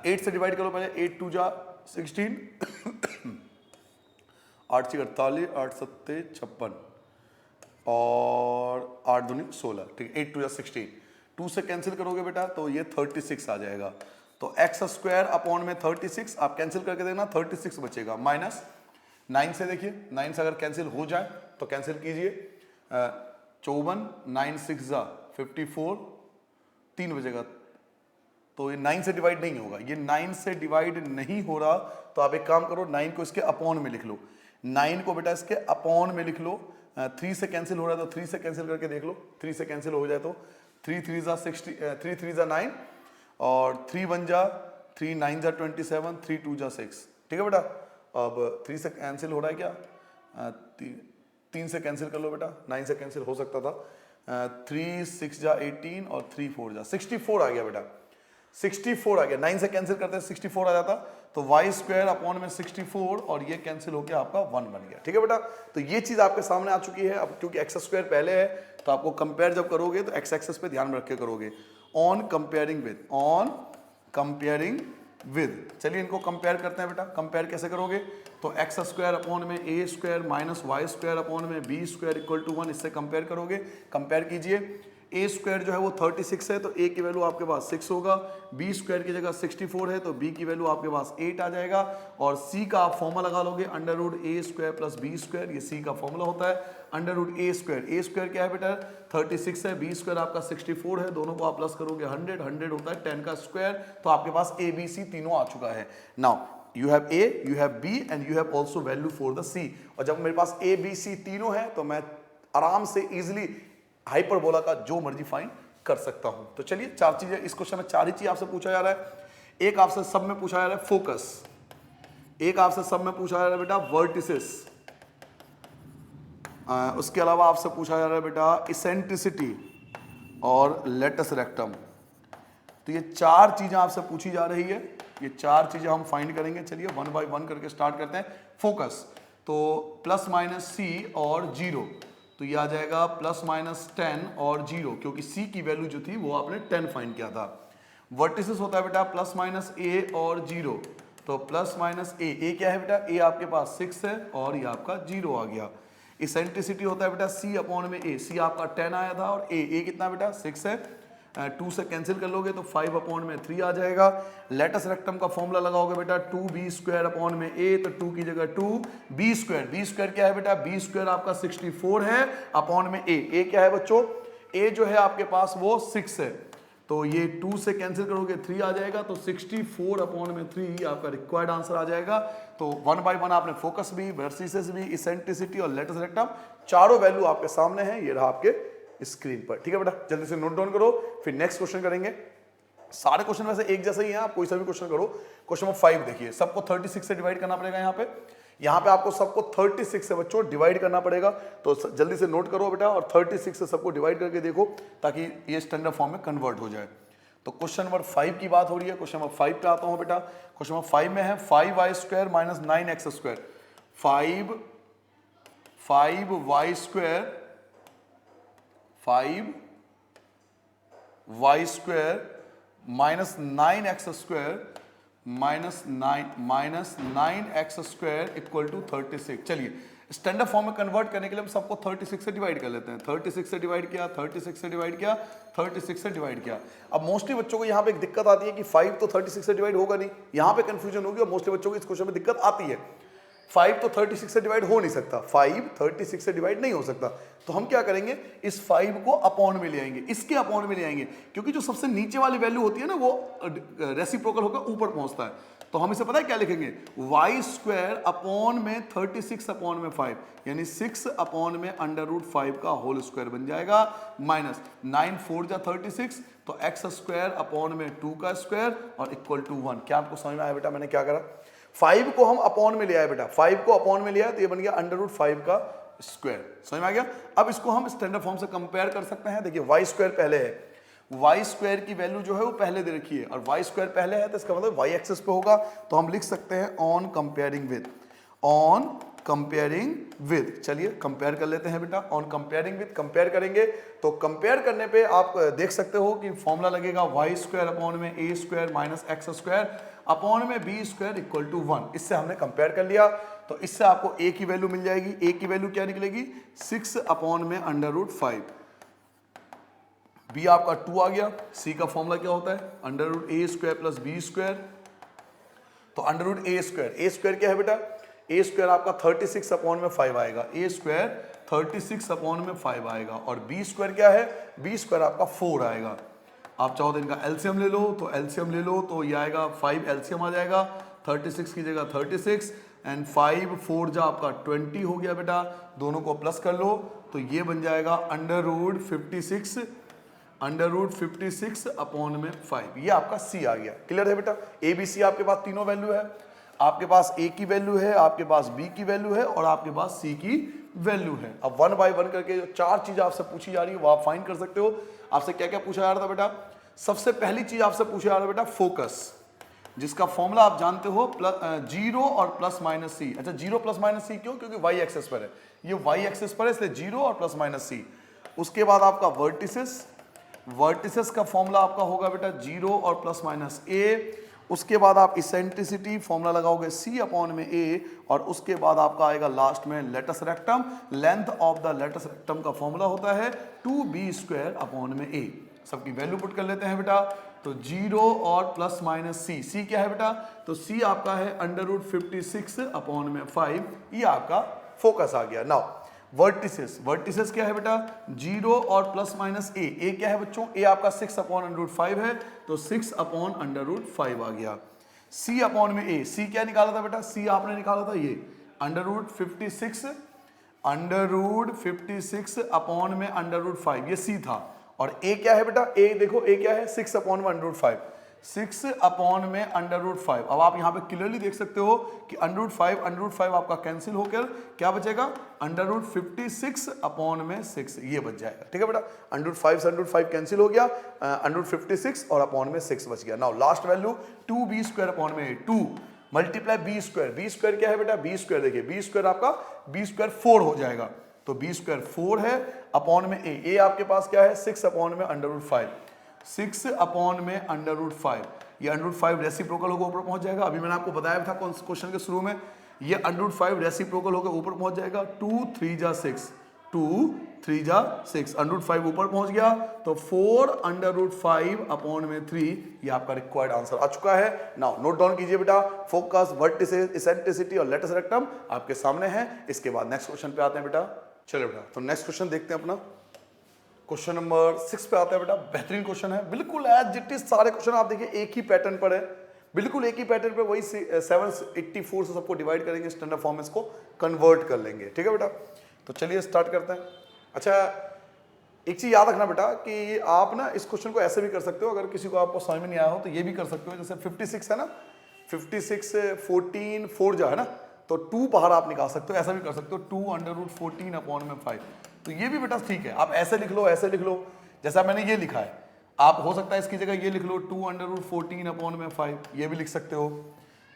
Speaker 1: 8 से डिवाइड करो पहले। 8 2 जा 16 8 6 48 8 7 56 और 8 दूनी 16। ठीक है, 8 2 जा 16। 2 से कैंसिल करोगे बेटा तो ये 36 आ जाएगा। तो एक्स स्क्वायर अपॉन में 36 आप कैंसिल करके देना, 36 बचेगा। माइनस 9 से देखिए, 9 से अगर कैंसिल हो जाए तो कैंसिल कीजिए। 54 9 6 जा 54 3 बचेगा। तो ये 9 से डिवाइड नहीं होगा, ये 9 से डिवाइड नहीं हो रहा। तो आप एक काम करो, 9 को इसके अपॉन में लिख लो। 9 को बेटा इसके अपॉन में लिख लो। 3 से कैंसिल हो रहा है तो 3 से कैंसिल करके देख लो। 3 से कैंसिल हो जाए तो 3 3 जा 60, 3 3 जा 9 और 3 1 जा 3 9 जा 27, 3 2 जा 6। ठीक है बेटा, अब 3 से कैंसिल हो रहा है क्या, 3 से कैंसिल कर लो बेटा। 9 से कैंसिल हो सकता था। 3 6 जा 18 और 3 4 जा 64 आ गया बेटा। 64 आ गया। 9 से कैंसिल करते हैं 64 आ जाता, तो y स्क्वायर अपॉन में 64 और ये कैंसिल होकर आपका 1 बन गया। ठीक है बेटा, तो ये चीज आपके सामने आ चुकी है। अब क्योंकि एक्स स्क्वायर पहले है तो आपको कंपेयर जब करोगे तो एक्स एक्सेस पे ध्यान रख के करोगे। On comparing with, on comparing with. चलिए इनको कंपेयर करते हैं बेटा। कंपेयर कैसे करोगे, तो एक्स स्क्वायर अपॉन में A square minus Y square upon में बी स्क्वायर इक्वल टू 1, इससे कंपेयर करोगे। कंपेयर कीजिए। ए स्क्वायर जो है वो 36 है तो ए की वैल्यू आपके पास 6 होगा। बी स्क्वायर की जगह 64 है तो बी की वैल्यू आपके पास 8 आ जाएगा। और सी का आप फॉर्मूला लगा लोगे, अंडर रूट ए स्क्वायर प्लस बी स्क्वायर, ये सी का फॉर्मूला होता है। अंडर रूट ए स्क्वायर क्या है बेटा, 36 है, बी स्क्वायर आपका 64 है, दोनों को आप प्लस करोगे 100, 100 होता है 10 का स्क्वायर। तो आपके पास ए बी सी तीनों आ चुका है। Now you have A, you have B and you have also value for the C. और जब मेरे पास ए बी सी तीनों है तो मैं आराम से इजिली हाइपरबोला का जो मर्जी फाइंड कर सकता हूं। तो चलिए 4 चीजें इस क्वेश्चन में, 4 ही चीज आपसे पूछा जा रहा है। एक आपसे सब में पूछा जा रहा है फोकस, एक आपसे सब में पूछा जा रहा है बेटा वर्टिसेस, उसके अलावा आपसे पूछा जा रहा है बेटा इसेंट्रिसिटी और लेटस रेक्टम। तो ये 4 चीजें आपसे पूछी जा रही है। ये चार चीजें हम फाइंड करेंगे। चलिए वन बाय वन करके स्टार्ट करते हैं। फोकस, तो प्लस माइनस सी और 0, तो ये आ जाएगा प्लस माइनस 10 और 0, क्योंकि सी की वैल्यू जो थी वो आपने 10 फाइंड किया था। वर्टिसेस होता है बेटा प्लस माइनस ए और 0, तो प्लस माइनस ए क्या है बेटा, ए आपके पास 6 है और ये आपका 0 आ गया। इसेंट्रिसिटी होता है बेटा सी अपॉन में ए, सी आपका 10 आया था और ए कितना बेटा 6 है, 2 से कैंसिल कर लोगे तो 5 अपॉन में 3 आ जाएगा। लेटस रेक्टम का फॉर्मूला लगाओगे बेटा 2b² अपॉन में a, तो 2 की जगह 2b², b² क्या है बेटा, b² आपका 64 है अपॉन में a क्या है बच्चों, a जो है आपके पास वो 6 है, तो ये 2 से कैंसिल करोगे 3 आ जाएगा, तो 64 अपॉन में 3 आपका रिक्वायर्ड आंसर आ जाएगा। तो वन बाय वन आपने फोकस भी, वर्टिसेस भी, इसेंट्रिसिटी और लेटस रेक्टम चारों वैल्यू आपके सामने हैं, ये रहा आपके स्क्रीन पर। ठीक है बेटा, जल्दी से नोट डाउन करो, फिर नेक्स्ट क्वेश्चन करेंगे। सारे क्वेश्चन वैसे एक जैसे ही हैं, आप कोई सा भी क्वेश्चन करो। क्वेश्चन नंबर 5 देखिए, सबको 36 से डिवाइड करना पड़ेगा। यहाँ पे आपको सबको 36 से बच्चों डिवाइड करना पड़ेगा, तो जल्दी से नोट करो बेटा और 36 से सबको डिवाइड करके देखो ताकि ये स्टैंडर्ड फॉर्म में कन्वर्ट हो जाए। तो क्वेश्चन नंबर 5 की बात हो रही है। क्वेश्चन नंबर 5 पे आता हूं बेटा। क्वेश्चन नंबर 5 में है 5y² minus 9x², 5y² minus 9x² minus 9x² equal to 36। चलिए स्टैंडर्ड फॉर्म में कन्वर्ट करने के लिए हम सबको 36 से डिवाइड कर लेते हैं। 36 से डिवाइड किया, 36 से डिवाइड किया, 36 से डिवाइड किया। अब मोस्टली बच्चों को यहाँ पे एक दिक्कत आती है कि 5 तो 36 से डिवाइड होगा नहीं, यहाँ पे कंफ्यूजन होगी और मोस्टली बच्चों को इस क्वेश्चन में दिक्कत आती है। 5 तो 36 से डिवाइड हो नहीं सकता, 5 36 से डिवाइड नहीं हो सकता, तो हम क्या करेंगे, इस 5 को अपॉन में ले आएंगे, इसके अपॉन में ले आएंगे, क्योंकि जो सबसे नीचे वाली वैल्यू होती है ना वो रेसिप्रोकल होकर ऊपर पहुंचता है। तो हम इसे पता है क्या लिखेंगे, y² अपॉन में 36 अपॉन में 5, यानी 6 अपॉन में √5 का होल स्क्वायर बन जाएगा, माइनस 9 4 जा 36, तो x² अपॉन में 2 का स्क्वायर और इक्वल टू 1। क्या आपको समझ में आया बेटा मैंने क्या करा, 5 को हम अपॉन में ले आए बेटा, 5 को अपॉन में ले आए तो ये बन गया √5 का स्क्वायर। समझ में आ गया। अब इसको हम स्टैंडर्ड फॉर्म से कंपेयर कर सकते हैं। देखिए y² पहले है, y² की वैल्यू जो है वो पहले दे रखी है और y² पहले है तो इसका मतलब y एक्सिस पे होगा, तो हम लिख सकते हैं ऑन कंपेयरिंग विद। चलिए कंपेयर कर लेते हैं बेटा। ऑन कंपेयरिंग विद कंपेयर करेंगे तो कंपेयर करने पे आप देख सकते हो कि फॉर्मूला लगेगा y² अपॉन में a² माइनस x² अपॉन में b² इक्वल टू 1। इससे हमने कंपेयर कर लिया, तो इससे आपको a की वैल्यू मिल जाएगी। a की वैल्यू क्या निकलेगी, 6 अपॉन में √5, b आपका 2 आ गया। c का फॉर्मूला क्या होता है, √a² प्लस b², तो √a² क्या है बेटा, a² आपका 36 अपॉन में 5 आएगा, a² 36 अपॉन में 5 आएगा, और b² क्या है, b² आपका 4 आएगा। आप चाहो तो इनका एलसीएम ले लो, तो एलसीएम ले लो तो ये आएगा 5 एलसीएम आ जाएगा, 36 की जगह 36 एंड 5 4 जा आपका 20 हो गया बेटा, दोनों को प्लस कर लो तो ये बन जाएगा √56 अपॉन में 5। ये आपका c आ गया। क्लियर है बेटा, a b c आपके पास तीनों वैल्यू है, आपके पास a की वैल्यू है, आपके पास b की वैल्यू है और आपके पास c की वैल्यू है। अब वन बाय वन करके जो चार चीज आपसे पूछी जा रही है वो आप फाइंड कर सकते हो। आपसे क्या क्या पूछा जा रहा था बेटा, सबसे पहली चीज आपसे पूछा जा रहा है बेटा फोकस, जिसका फॉर्मूला आप जानते हो 0 और प्लस माइनस c। अच्छा 0 प्लस माइनस c क्यों, क्योंकि y एक्सिस पर है, ये y एक्सिस पर है इसलिए 0 और प्लस माइनस c। उसके बाद आपका वर्टिसेस का फॉर्मूला आपका होगा बेटा 0 और प्लस माइनस a। उसके बाद आप इसेंट्रिसिटी फॉर्मूला लगाओगे c अपॉन में a, और उसके बाद आपका आएगा लास्ट में latus rectum. Length of the latus rectum का फॉर्मूला होता है 2b² अपॉन में a। सबकी वैल्यू पुट कर लेते हैं बेटा, तो 0 और प्लस माइनस c क्या है बेटा, तो c आपका है √56 अपॉन में 5, ये आपका फोकस आ गया। नाउ वर्टिसेस क्या है बेटा, 0 और प्लस माइनस a क्या है बच्चों, a आपका 6 अपॉन √5 है, तो 6 अपॉन √5 आ गया। c अपॉन में a, c क्या निकाला था बेटा, c आपने निकाला था ये √56 अपॉन में √5, ये c था। और a क्या है बेटा, a देखो a क्या है 6 अपॉन में √5, 6 अपॉन में √5। अब आप यहाँ पे क्लियरली देख सकते हो कि √5 आपका कैंसिल होकर क्या बचेगा, √56 अपॉन में 6 ये बच जाएगा। ठीक है बेटा, √5 से √5 कैंसिल हो गया, √56 और अपॉन में 6 बच गया। Now last value 2b² upon में 2 मल्टीप्लाई b² क्या है बेटा, b² देखिए b² आपका b² 4 हो जाएगा, तो b² 4 है अपॉन में a आपके पास क्या है 6 अपॉन में √5, 6 अपॉन में √5, ये √5 रेसिप्रोकल होकर ऊपर पहुंच जाएगा। अभी मैंने आपको बताया था क्वेश्चन के शुरू में, ये √5 रेसिप्रोकल होकर ऊपर पहुंच जाएगा, 2 3 जा 6, 2 3 जा 6, √5 ऊपर पहुंच गया, तो 4 √5 अपॉन में 3 ये आपका रिक्वायर्ड आंसर आ चुका है। नाउ नोट डाउन कीजिए बेटा, फोकस, वर्टिसेस, इसेंट्रिसिटी और लेटस रेक्टम आपके सामने है। इसके बाद नेक्स्ट क्वेश्चन पे आते हैं बेटा। चलो बेटा, तो नेक्स्ट क्वेश्चन देखते हैं अपना, क्वेश्चन नंबर 6 पे आता है बेटा। बेहतरीन क्वेश्चन है, बिल्कुल एज इट इज सारे क्वेश्चन आप देखिए एक ही पैटर्न पर है, बिल्कुल एक ही पैटर्न पे, वही 784 से सबको डिवाइड करेंगे, स्टैंडर्ड फॉर्म में इसको कन्वर्ट कर लेंगे। ठीक है बेटा, तो चलिए स्टार्ट करते हैं। अच्छा, एक चीज याद रखना बेटा कि आप ना इस क्वेश्चन को ऐसे भी कर सकते हो, अगर किसी को आपको समझ में नहीं आया हो तो ये भी कर सकते हो। जैसे 56 है ना, 56 14 4 जो है ना, तो 2 बाहर आप निकाल सकते हो, ऐसा भी कर सकते हो 2 √14 अपॉन में 5, तो ये भी बेटा ठीक है। आप ऐसे लिख लो, ऐसे लिख लो, जैसा मैंने ये लिखा है, आप हो सकता है इसकी जगह ये लिख लो 2 √14 अपॉन में 5, ये भी लिख सकते हो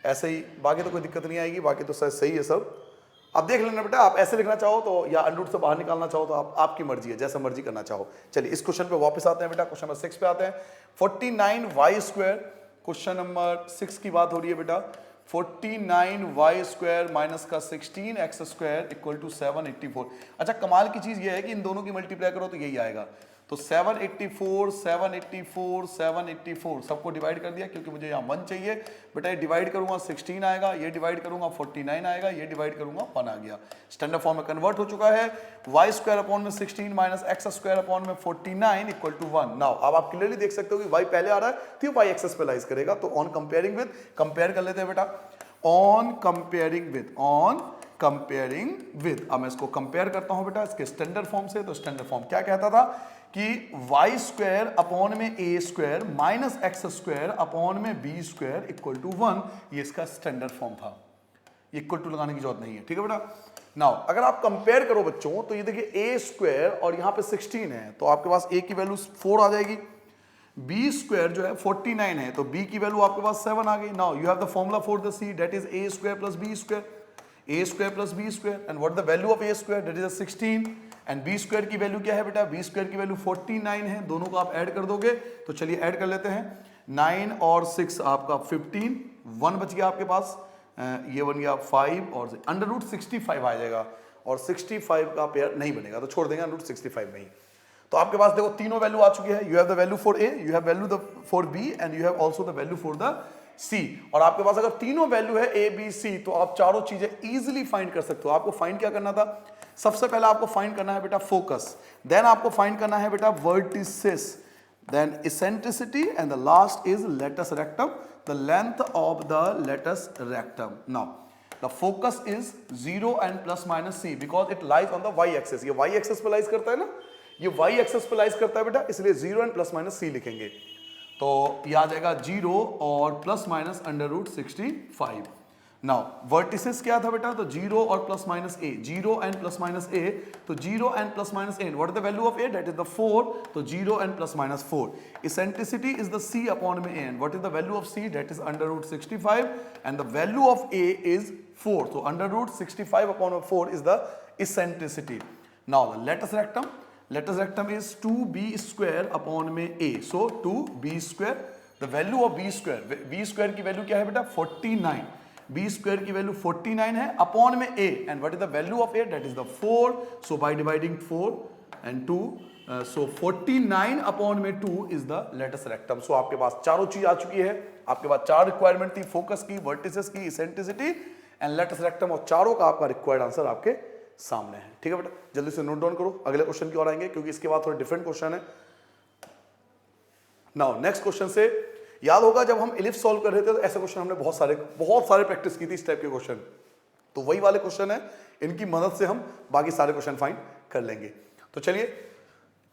Speaker 1: ऐसे ही। बाकी तो कोई दिक्कत नहीं आएगी, बाकी तो सही है सब। आप देख लेना बेटा, आप ऐसे लिखना चाहो तो या अंडर रूट से बाहर निकालना चाहो तो आपकी मर्जी है, जैसा मर्जी करना चाहो। चलिए इस क्वेश्चन पे वापस आते हैं बेटा, क्वेश्चन नंबर 6 पे आते हैं। 49y², क्वेश्चन नंबर 6 की बात हो रही है बेटा। 49y² माइनस का 16x² इक्वल टू 784। अच्छा, कमाल की चीज ये है कि इन दोनों की मल्टीप्लाई करो तो यही आएगा, तो 784 784 784 सबको डिवाइड कर दिया, क्योंकि मुझे यहाँ 1 चाहिए बेटा। ये डिवाइड करूंगा 16 आएगा, ये डिवाइड करूंगा 49 आएगा, ये डिवाइड करूंगा 1 आ गया। स्टैंडर्ड फॉर्म में कन्वर्ट हो चुका है। y² अपॉन में 16 माइनस x² अपॉन में 49 इक्वल टू 1। नाउ अब आप क्लियरली देख सकते हो कि y पहले आ रहा है तो y एक्सेस पे लाइज करेगा, तो ऑन कंपेयरिंग विद, कंपेयर कर लेते हैं बेटा। ऑन कंपेयरिंग विद, अब मैं इसको कंपेयर करता हूं बेटा इसके स्टैंडर्ड फॉर्म से। तो स्टैंडर्ड फॉर्म क्या कहता था कि y² अपॉन में a² माइनस x² अपॉन में b² इक्वल टू 1, ये इसका स्टैंडर्ड फॉर्म था। ये इक्वल टू लगाने की जरूरत नहीं है, ठीक है बेटा। नाउ अगर आप कंपेयर करो बच्चों, तो ये देखिए a² और यहाँ पे 16 है, तो आपके पास a की वैल्यू 4 आ जाएगी, b² जो है 49 है, तो b की वैल्यू आपके पास 7 आ गई। Now you have the formula for the c, that is a² plus b², a² plus b², and what the value of a², that is 16, and b² की वैल्यू क्या है बेटा, b² की वैल्यू 49 है। दोनों को आप ऐड कर दोगे, तो चलिए ऐड कर लेते हैं। 9 और 6 आपका 15, 1 बच गया आपके पास, ये बन गया 5 और अंडर रूट 65 आ जाएगा, और 65 का पेयर नहीं बनेगा तो छोड़ देंगे अंडर रूट 65 में ही। तो आपके पास देखो तीनों वैल्यू आ चुकी है। You have the value for A, you have value for B, and you have also the value for the C. और आपके पास अगर तीनों वैल्यू है ए बी सी, तो आप चारों चीजें इजीली फाइंड कर सकते हो। आपको फाइंड क्या करना था, सबसे पहले आपको फाइंड करना है बेटा फोकस, देन आपको फाइंड करना है बेटा vertices, then eccentricity, and the last is latus rectum, the length of the latus rectum. Now the focus is 0 and plus minus c because it lies on the y axis. ये y axis पे lies करता है ना, ये y axis पे lies करता है बेटा, इसलिए 0 and plus minus c लिखेंगे, तो ये आ जाएगा 0 और plus minus under root 65। Now vertices क्या था बेटा, तो 0 और plus minus a, 0 and plus minus a, तो 0 and plus minus a, what is the value of a, that is the 4, तो 0 and plus minus 4। Eccentricity is the c upon में a, and what is the value of c, that is under root 65, and the value of a is 4, तो under root 65 upon 4 is the eccentricity. Now the latus rectum is 2b² upon में a, so 2b², the value of b² की value क्या है बेटा 49, b² की value 49 है upon में a, and what is the value of a, that is the 4, so by dividing 4 and 2, so 49 upon में 2 is the latus rectum. सो आपके पास चारों चीज आ चुकी है, आपके पास 4 रिक्वायरमेंट थी, फोकस की, वर्टिसेस की, इसेंट्रिसिटी एंड लेटस रेक्टम, और चारों का आपका रिक्वायर्ड आंसर आपके सामने है। ठीक है बेटा, जल्दी से नोट डाउन करो, अगले क्वेश्चन की ओर आएंगे क्योंकि इसके बाद थोड़ा डिफरेंट क्वेश्चन है। नाउ नेक्स्ट क्वेश्चन से याद होगा जब हम इलिप्स सॉल्व कर रहे थे तो ऐसे क्वेश्चन हमने बहुत सारे प्रैक्टिस की थी इस टाइप के क्वेश्चन, तो वही वाले क्वेश्चन है, इनकी मदद से हम बाकी सारे क्वेश्चन फाइंड कर लेंगे। तो चलिए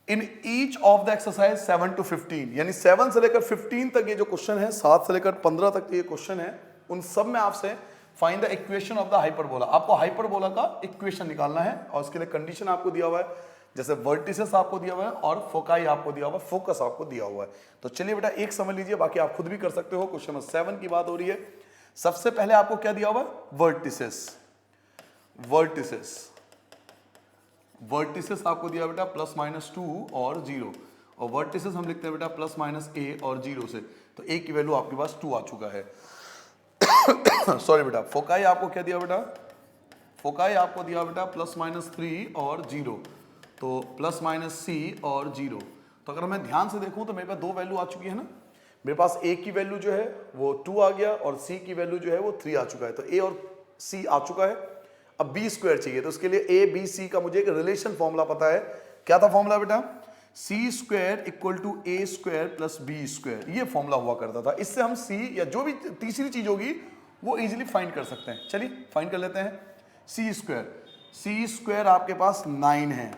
Speaker 1: in each of the exercise 7 to 15, यानी 7 से लेकर 15 तक ये जो क्वेश्चन है, 7 से लेकर 15 तक ये क्वेश्चन है, उन सब में आपसे find the equation of the hyperbola, आपको हाइपरबोला का इक्वेशन निकालना है और उसके लिए कंडीशन आपको दिया हुआ है, जैसे वर्टिसेस आपको दिया हुआ है और फोकाई आपको दिया हुआ है, फोकस आपको दिया हुआ है। तो चलिए बेटा एक समझ लीजिए, बाकी आप खुद भी कर सकते हो। क्वेश्चन नंबर 7 की बात हो रही है। सबसे पहले आपको क्या दिया हुआ है, वर्टिसेस, वर्टिसेस, वर्टिसेस आपको दिया बेटा +-2 और 0, और वर्टिसेस हम लिखते हैं बेटा +-a और 0 से, तो a की वैल्यू आपके पास 2 आ चुका है। सॉरी बेटा, फोकाई आपको क्या दिया बेटा, फोकाई आपको दिया बेटा +-3 और 0, तो +-c और 0। तो अगर मैं ध्यान से देखूं तो मेरे पास 2 वैल्यू आ चुकी है ना, मेरे पास a की वैल्यू जो है वो 2 आ गया और c की वैल्यू जो है वो 3 आ चुका है, तो a और c आ चुका है। अब b स्क्वायर चाहिए, तो उसके लिए a b c का मुझे एक रिलेशन फॉर्मूला पता है। क्या था फॉर्मूला बेटा, c square equal to a square plus b square, ये फॉर्मूला हुआ करता था। इससे हम c या जो भी तीसरी चीज होगी वो इजीली फाइंड कर सकते हैं। चलिए फाइंड कर लेते हैं। c स्क्वायर आपके पास 9 है,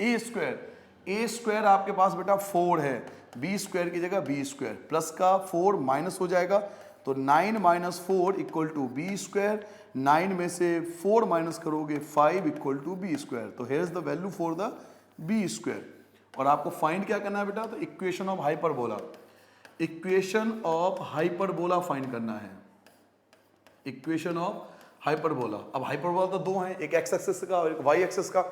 Speaker 1: a स्क्वायर आपके पास बेटा 4 है, b स्क्वायर की जगह b स्क्वायर, प्लस का 4 माइनस हो जाएगा, तो 9 - 4 इक्वल टू बी स्क्वायर, 9 में से 4 माइनस करोगे 5 इक्वल टू बी स्क्वायर, तो here is the value for the B square. और आपको फाइंड क्या करना है बेटा, तो equation of hyperbola, equation of hyperbola find करना है, इक्वेशन ऑफ हाइपरबोला। अब हाइपरबोला तो 2 हैं, एक एक्स एक्सिस का और एक वाई एक्सिस का।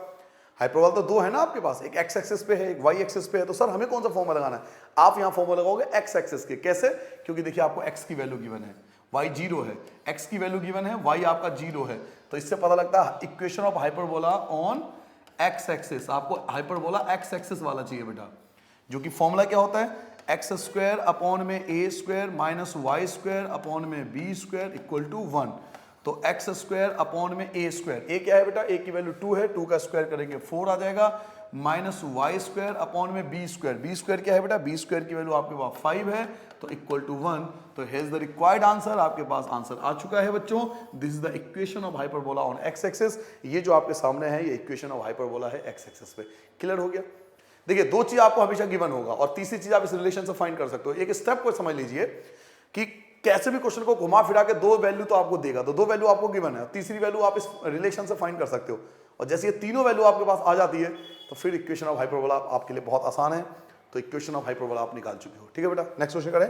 Speaker 1: हाइपरबोला तो 2 है ना आपके पास, एक एक्स एक्सिस पे है एक वाई एक्सिस पे है, तो सर हमें कौन सा फॉर्मूला लगाना है, आप यहाँ फॉर्मूला लगाओगे एक्स एक्सिस के। कैसे, क्योंकि देखिए आपको एक्स की वैल्यू गिवन है, y 0 है, x की वैल्यू गिवन है, y आपका 0 है, तो इससे पता लगता है equation of hyperbola on x axis. आपको हाइपरबोला x एक्सिस वाला चाहिए बेटा, जो कि फॉर्मूला क्या होता है, एक्स स्क्वायर अपॉन में a square minus Y square upon में b स्क्वायर इक्वल टू 1। तो एक्स स्क्वायर अपॉन में a स्क्वायर, a क्या है बेटा, a की वैल्यू 2 है, 2 का स्क्वायर करेंगे 4 आ जाएगा, माइनस वाई स्क्वायर अपॉन में बी स्क्वायर क्या है बेटा, बी स्क्वायर की वैल्यू आपके पास 5 है, तो इक्वल टू 1। तो हेज द रिक्वायर्ड आंसर, आपके पास आंसर आ चुका है बच्चों। This is the equation of hyperbola on X axis. ये जो आपके सामने है ये इक्वेशन ऑफ हाइपरबोला है एक्स एक्सिस पे। क्लियर हो गया। देखिए 2 चीज आपको हमेशा गिवन होगा और तीसरी चीज आप इस रिलेशन से फाइंड कर सकते हो। एक स्टेप को समझ लीजिए कि कैसे भी क्वेश्चन को घुमा फिरा के 2 वैल्यू तो आपको देगा, तो 2 वैल्यू आपको गिवन है, तीसरी वैल्यू आप इस रिलेशन से फाइंड कर सकते हो। और जैसे ये तीनों वैल्यू आपके पास आ जाती है तो फिर इक्वेशन ऑफ हाइपरबोला आपके लिए बहुत आसान है। तो इक्वेशन ऑफ हाइपरबोला आप निकाल चुके हो। ठीक है बेटा, नेक्स्ट क्वेश्चन करें।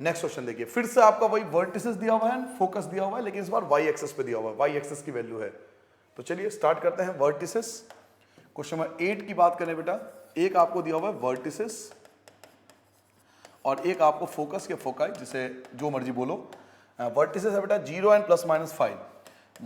Speaker 1: नेक्स्ट क्वेश्चन देखिए, फिर से आपका वही वर्टिसेस दिया हुआ है, फोकस दिया हुआ है, लेकिन इस बार वाई एक्सिस पे दिया हुआ है, वाई एक्सिस की वैल्यू है। तो चलिए स्टार्ट करते हैं। वर्टिसेस, क्वेश्चन नंबर 8 की बात करें बेटा, एक आपको दिया हुआ है वर्टिसेस और एक आपको फोकस के फोकाई, जिसे जो मर्जी बोलो। वर्टिसेस है बेटा 0 एंड +-5,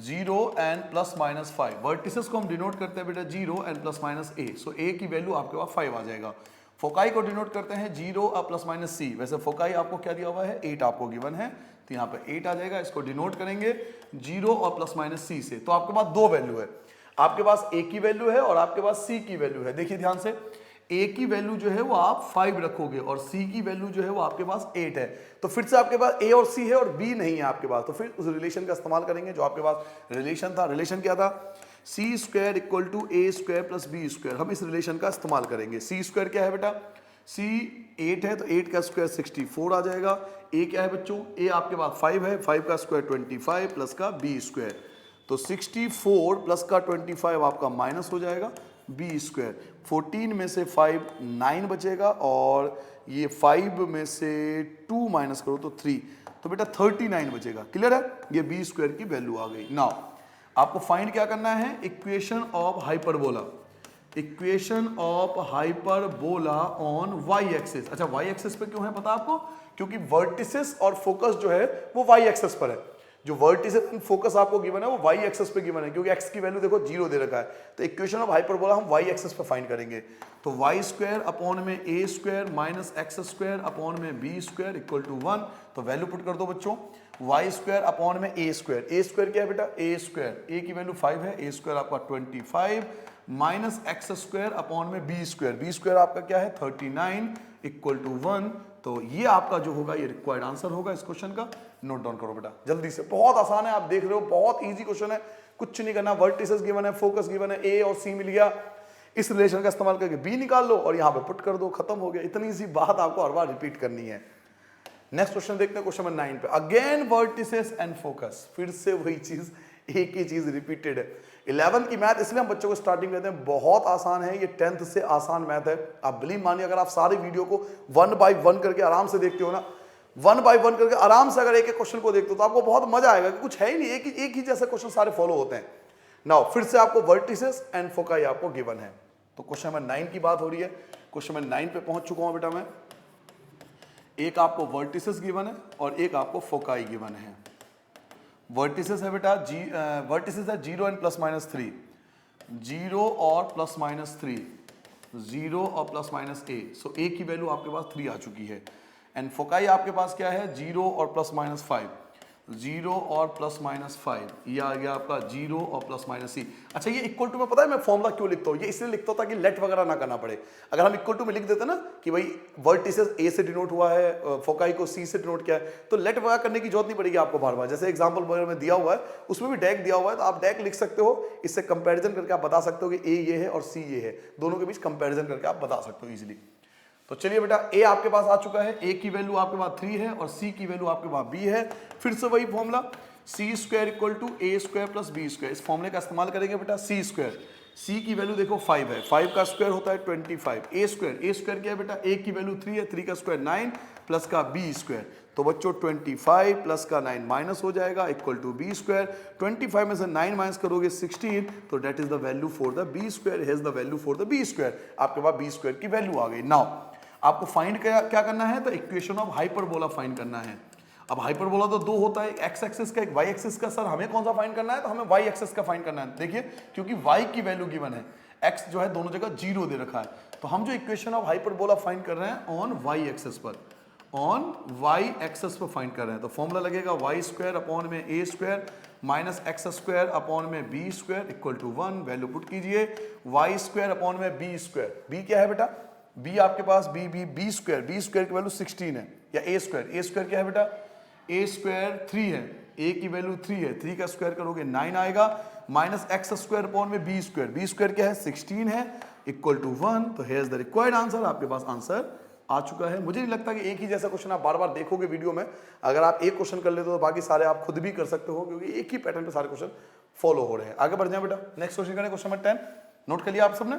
Speaker 1: 0 एंड +-5। वर्टिसेस को हम डिनोट करते हैं बेटा 0 एंड +-a, सो a की वैल्यू आपके पास 5 आ जाएगा। फोकाई को डिनोट करते हैं 0 और +-c, वैसे फोकाई आपको क्या दिया हुआ है, 8 आपको गिवन है, तो यहाँ पे 8 आ जाएगा। इसको डिनोट करेंगे 0 और +-c से, तो आपके पास 2 वैल्यू है, आपके पास a की वैल्यू है और आपके पास c की वैल्यू है। देखिए ध्यान से, a की वैल्यू जो है वो आप 5 रखोगे और c की वैल्यू जो है वो आपके पास 8 है। तो फिर से आपके पास a और c है और b नहीं है आपके पास, तो फिर उस रिलेशन का इस्तेमाल करेंगे जो आपके पास रिलेशन था। रिलेशन क्या था, c square equal to a square plus b square. हम इस रिलेशन का इस्तेमाल करेंगे। c स्क्वायर क्या है बेटा, c 8 है, तो 8 का स्क्वायर 64 आ जाएगा। a क्या है बच्चों, a आपके पास 5 है, 5 का स्क्वायर 25 प्लस का b स्क्वायर, तो 64 प्लस का 25 आपका माइनस हो जाएगा बी स्क्वायर। 14 में से 5 9 बचेगा और ये 5 में से 2 माइनस करो तो 3, तो बेटा 39 बचेगा। क्लियर है, ये बी स्क्वायर की वैल्यू आ गई। नाउ आपको फाइंड क्या करना है, equation of hyperbola, equation of hyperbola on Y axis. अच्छा वाई एक्सिस पे क्यों है पता आपको, क्योंकि वर्टिसेस और फोकस जो है वो वाई एक्सिस पर है। जो वर्टिसेस एंड फोकस आपको गिवन है वो वाई एक्सिस पे गिवन है, क्योंकि एक्स की वैल्यू देखो 0 दे रखा है। तो इक्वेशन ऑफ हाइपरबोला हम वाई एक्सिस पे फाइंड करेंगे। तो वाई स्क्वायर अपॉन में a square minus X square upon में b स्क्वायर इक्वल टू 1। तो वैल्यू पुट कर दो बच्चों, वाई स्क्वायर अपॉन में a स्क्वायर क्या है बेटा, a स्क्वायर, a की वैल्यू 5 है, a स्क्वायर आपका 25 माइनस एक्स स्क्वायर अपॉन में b स्क्वायर आपका क्या है 39 इक्वल टू 1। तो ये आपका जो होगा ये रिक्वायर्ड आंसर होगा इस क्वेश्चन का। नोट डाउन करो बेटा जल्दी से, बहुत आसान है, आप देख रहे हो बहुत इजी क्वेश्चन है, कुछ नहीं करना। वर्टिसेस गिवन है, फोकस गिवन है, ए और सी मिल गया, इस रिलेशन का इस्तेमाल करके बी निकाल लो और यहाँ पे पुट कर दो, खत्म हो गया। इतनी सी बात आपको हर बार रिपीट करनी है। नेक्स्ट क्वेश्चन देखते हैं, क्वेश्चन नंबर 9 पे। अगेन वर्टिसेस एंड फोकस, फिर से वही चीज, एक ही चीज रिपीटेड है। 11th की मैथ इसलिए हम बच्चों को स्टार्टिंग कहते हैं, बहुत आसान है ये, 10th से आसान मैथ है। आप बिलीव मानिए, अगर आप सारी वीडियो को 1 बाय 1 करके आराम से देखते हो ना, 1 बाय 1 करके आराम से अगर एक एक क्वेश्चन को देखते हो तो आपको बहुत मजा आएगा कि कुछ है ही नहीं, एक ही जैसे क्वेश्चन सारे फॉलो होते हैं। नाउ फिर से आपको वर्टिसेस एंड फोकाई आपको गिवन है। तो क्वेश्चन नंबर 9 की बात हो रही है। क्वेश्चन नंबर 9 पे पहुंच चुका हूं बेटा मैं। एक आपको वर्टिसेस गिवन है और एक आपको फोकाई गिवन है। वर्टिसेस है बेटा वर्टिसेस है 0 एंड प्लस माइनस 3, 0 और प्लस माइनस 3, 0 और plus minus a। So a की वैल्यू आपके पास 3 आ चुकी है। एंड फोकाई आपके पास क्या है, 0 और प्लस माइनस 5, 0 और प्लस माइनस 5, ये आ गया आपका 0 और प्लस माइनस c। अच्छा, ये इक्वल टू में पता है मैं फॉर्मूला क्यों लिखता हूँ, ये इसलिए लिखता हूँ ताकि लेट वगैरह ना करना पड़े। अगर हम इक्वल टू में लिख देते ना कि भाई वर्टिसेस a से डिनोट हुआ है, फोकाई को c से डिनोट किया है, तो लेट वगैरह करने की जरूरत नहीं पड़ेगी आपको बार बार। जैसे एग्जाम्पल वगैरह में दिया हुआ है, उसमें भी डैक दिया हुआ है, तो आप डैक लिख सकते हो, इससे कंपेरिजन करके आप बता सकते हो कि a ये है और c ये है, दोनों के बीच कंपेरिजन करके आप बता सकते हो इजिली। तो चलिए बेटा, a आपके पास आ चुका है, a की वैल्यू आपके पास 3 है और c की वैल्यू आपके पास b है। फिर से वही formula, C square equal to A square plus B square, इस फॉर्मूले का इस्तेमाल करेंगे बेटा। सी स्क्वायर, सी की वैल्यू देखो 5 है, 5 का स्क्वायर होता है 25, ए स्क्वायर क्या है बेटा, ए की वैल्यू 3 है, 3 का स्क्वायर 9 प्लस का बी स्क्वायर। तो बच्चों 25 प्लस का 9 माइनस हो जाएगा इक्वल टू बी स्क्वायर। 25 में से 9 माइनस करोगे 16, तो that is the value for the B square, here's the value for the B square. आपके पास बी स्क्वायर की वैल्यू आ गई। नाउ आपको फाइंड क्या करना है, तो इक्वेशन ऑफ हाइपरबोला फाइंड करना है। अब हाइपरबोला तो दो होता है, एक एक्स एक्सिस का, एक वाई एक्सिस का। सर हमें कौन सा फाइंड करना है, तो हमें वाई एक्सिस का फाइंड करना है। देखिए, क्योंकि वाई की वैल्यू गिवन है, एक्स जो है दोनों जगह 0 दे रखा है, तो हम जो इक्वेशन ऑफ हाइपरबोला फाइंड कर रहे हैं ऑन वाई एक्सिस पर, ऑन वाई एक्सिस पर फाइंड कर रहे हैं। तो फॉर्मूला लगेगा वाई स्क्वायर अपॉन में A square minus X square upon में B square equal to 1। Value put कीजिए, वाई स्क्वायर अपॉन में बी स्क्वायर, बी क्या है बेटा, बी आपके पास बी स्क्वायर की वैल्यू 16 है, या ए स्क्वायर क्या है बेटा, ए स्क्वायर 3 है, ए की वैल्यू 3 है, 3 का स्क्वायर करोगे 9 आएगा, माइनस एक्स स्क्वायर अपॉन में बी स्क्वायर क्या है 16 है इक्वल टू 1। तो here is the required answer, आपके पास आंसर आ चुका है। मुझे नहीं लगता कि एक ही जैसा क्वेश्चन आप बार बार देखोगे वीडियो में। अगर आप एक क्वेश्चन कर लेते हो तो बाकी सारे आप खुद भी कर सकते हो, क्योंकि एक ही पैटर्न पे सारे क्वेश्चन फॉलो हो रहे हैं। आगे बढ़ जाए बेटा, नेक्स्ट क्वेश्चन करें, क्वेश्चन नंबर 10 नोट कर लिया आप सबने।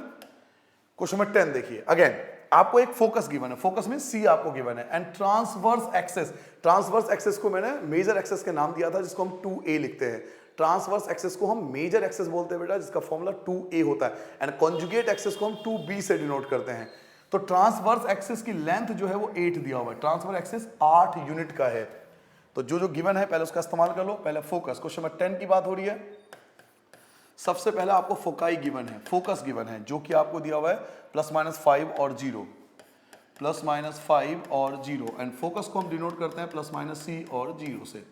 Speaker 1: क्वेश्चन नंबर 10 देखिए, अगेन आपको एक फोकस गिवन है, फोकस में सी आपको गिवन है, एंड ट्रांसवर्स एक्सेस को मैंने मेजर एक्सेस के नाम दिया था, जिसको हम 2a लिखते हैं। ट्रांसवर्स एक्सेस को हम मेजर एक्सेस बोलते हैं बेटा, जिसका फॉर्मूला 2a होता है, एंड कॉन्जुगेट एक्सेस को हम 2b से डिनोट करते हैं। तो ट्रांसवर्स एक्सेस की लेंथ जो है वो 8 दिया हुआ है, ट्रांसवर्स एक्सेस 8 यूनिट का है। तो जो गिवन है पहले उसका इस्तेमाल कर लो। पहले फोकस, क्वेश्चन नंबर 10 की बात हो रही है। सबसे पहले आपको फोकाई गिवन है, फोकस गिवन है, जो कि आपको दिया हुआ है प्लस माइनस 5 और 0, प्लस माइनस 5 और 0, एंड फोकस को हम डिनोट करते हैं प्लस माइनस c और 0 से।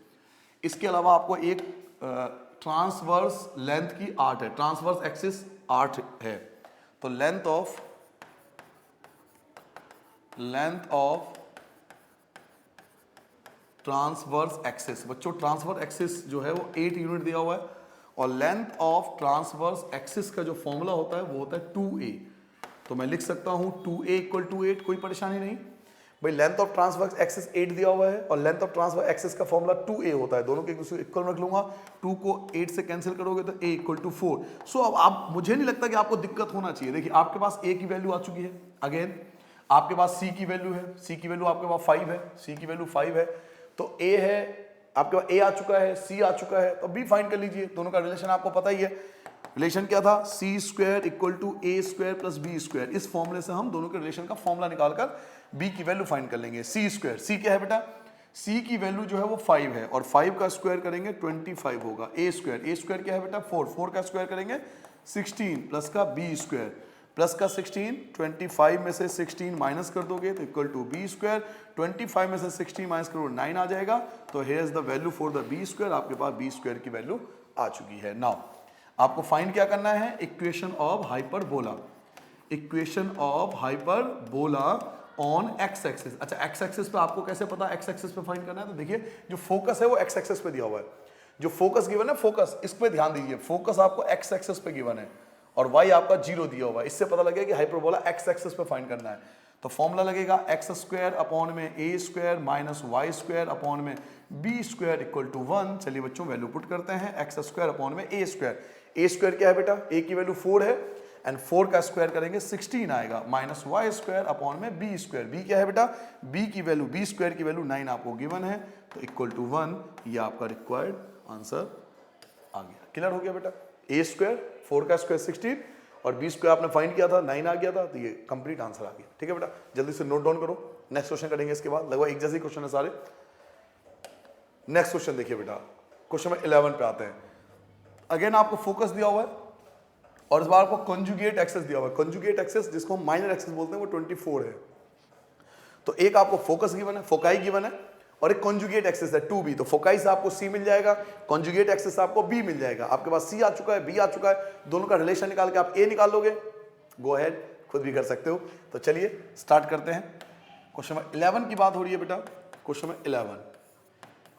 Speaker 1: इसके अलावा आपको एक ट्रांसवर्स लेंथ की 8 है, ट्रांसवर्स एक्सिस 8 है। तो लेंथ ऑफ ट्रांसवर्स एक्सिस, बच्चों ट्रांसवर्स एक्सिस जो है वो 8 यूनिट दिया हुआ है, और लेंथ ऑफ ट्रांसवर्स एक्सिस का जो फॉर्मूला होता है वो होता है 2a। तो मैं लिख सकता हूं 2a इक्वल टू 8, कोई परेशानी नहीं भाई। लेंथ ऑफ ट्रांसवर्स एक्सिस 8 दिया हुआ है और लेंथ ऑफ ट्रांसवर्स एक्सिस का फॉर्मूला 2a होता है, दोनों के इक्वल रख लूंगा। 2 को 8 से कैंसिल करोगे तो a इक्वल टू 4। सो अब आप, मुझे नहीं लगता कि आपको दिक्कत होना चाहिए। देखिए आपके पास a की वैल्यू आ चुकी है, अगेन आपके पास c की वैल्यू है, c की वैल्यू आपके पास 5 है, c की वैल्यू 5 है, तो a है आपके पास, a आ चुका है, c आ चुका है, तो b फाइंड कर लीजिए। दोनों का रिलेशन आपको पता ही है, रिलेशन क्या था, C square equal to A square plus B square. इस फॉर्मूले से हम दोनों के रिलेशन का फॉर्मूला निकालकर b की वैल्यू फाइंड कर लेंगे। सी स्क्वायर, c क्या है बेटा, c की वैल्यू जो है वो 5 है, और 5 का स्क्वायर करेंगे 25 होगा। ए स्क्वायर क्या है बेटा 4 का स्क्वायर करेंगे 16 प्लस का बी स्क्वायर, प्लस का 16, 25 में से 16 माइनस कर दोगे तो इक्वल टू बी स्क्वायर, 25 में से 16 माइनस करो 9 आ जाएगा। तो here is the value for the B square, आपके पास बी स्क्वायर की वैल्यू आ चुकी है। नाउ आपको फाइंड क्या करना है, equation of hyperbola, equation of hyperbola on X axis. अच्छा एक्स एक्सिस पे आपको कैसे पता एक्स एक्सिस पे फाइंड करना है, तो देखिए जो फोकस है वो एक्स एक्सिस पे दिया हुआ है, जो फोकस गिवन है, फोकस इस पे ध्यान दीजिए, फोकस आपको एक्स एक्सिस पे गिवन है, और y आपका 0 दिया हुआ है। इससे पता लगेगा कि हाइपरबोला x एक्सिस पे फाइंड करना है। तो फॉर्मूला लगेगा एक्स स्क्वायर अपॉन में A square minus Y square upon में बी स्क्वायर इक्वल टू 1। चलिए बच्चों वैल्यू पुट करते हैं, एक्स स्क्वायर अपॉन में ए स्क्वायर। ए स्क्वायर क्या है बेटा, ए की वैल्यू 4 है एंड 4 का स्क्वायर करेंगे 16 आएगा, माइनस वाई स्क्वायर अपॉन में बी स्क्वायर। बी क्या है बेटा, बी की वैल्यू, बी स्क्वायर की वैल्यू 9 आपको गिवन है, तो इक्वल टू 1। ये आपका रिक्वायर्ड आंसर आ गया। क्लियर हो गया बेटा, ए स्क्वायर 4 का स्क्वायर 16 और बी स्क्वायर आपने फाइंड किया था 9 आ गया था, तो ये कंप्लीट आंसर आ गया। ठीक है बेटा, जल्दी से नोट डाउन करो, नेक्स्ट क्वेश्चन करेंगे इसके बाद। लगभग एक जैसे क्वेश्चन है सारे। नेक्स्ट क्वेश्चन देखिए बेटा, क्वेश्चन नंबर 11 पे आते हैं। अगेन आपको फोकस दिया हुआ है और इस बार आपको कॉन्जुगेट एक्सेस दिया हुआ है। कॉन्जुगेट एक्सेस जिसको हम माइनर एक्सेस बोलते हैं वो 24 है। तो एक आपको फोकस गिवन है, फोकाई गिवन है, और एक कॉन्जुगेट एक्सेस है 2b। तो फोकाई से आपको c मिल जाएगा, कॉन्जुगेट एक्सेस से आपको b मिल जाएगा। आपके पास c आ चुका है, b आ चुका है, दोनों का रिलेशन निकाल के आप a निकाल लोगे। गो अहेड, खुद भी कर सकते हो। तो चलिए स्टार्ट करते हैं। क्वेश्चन नंबर 11 की बात हो रही है बेटा। क्वेश्चन नंबर 11,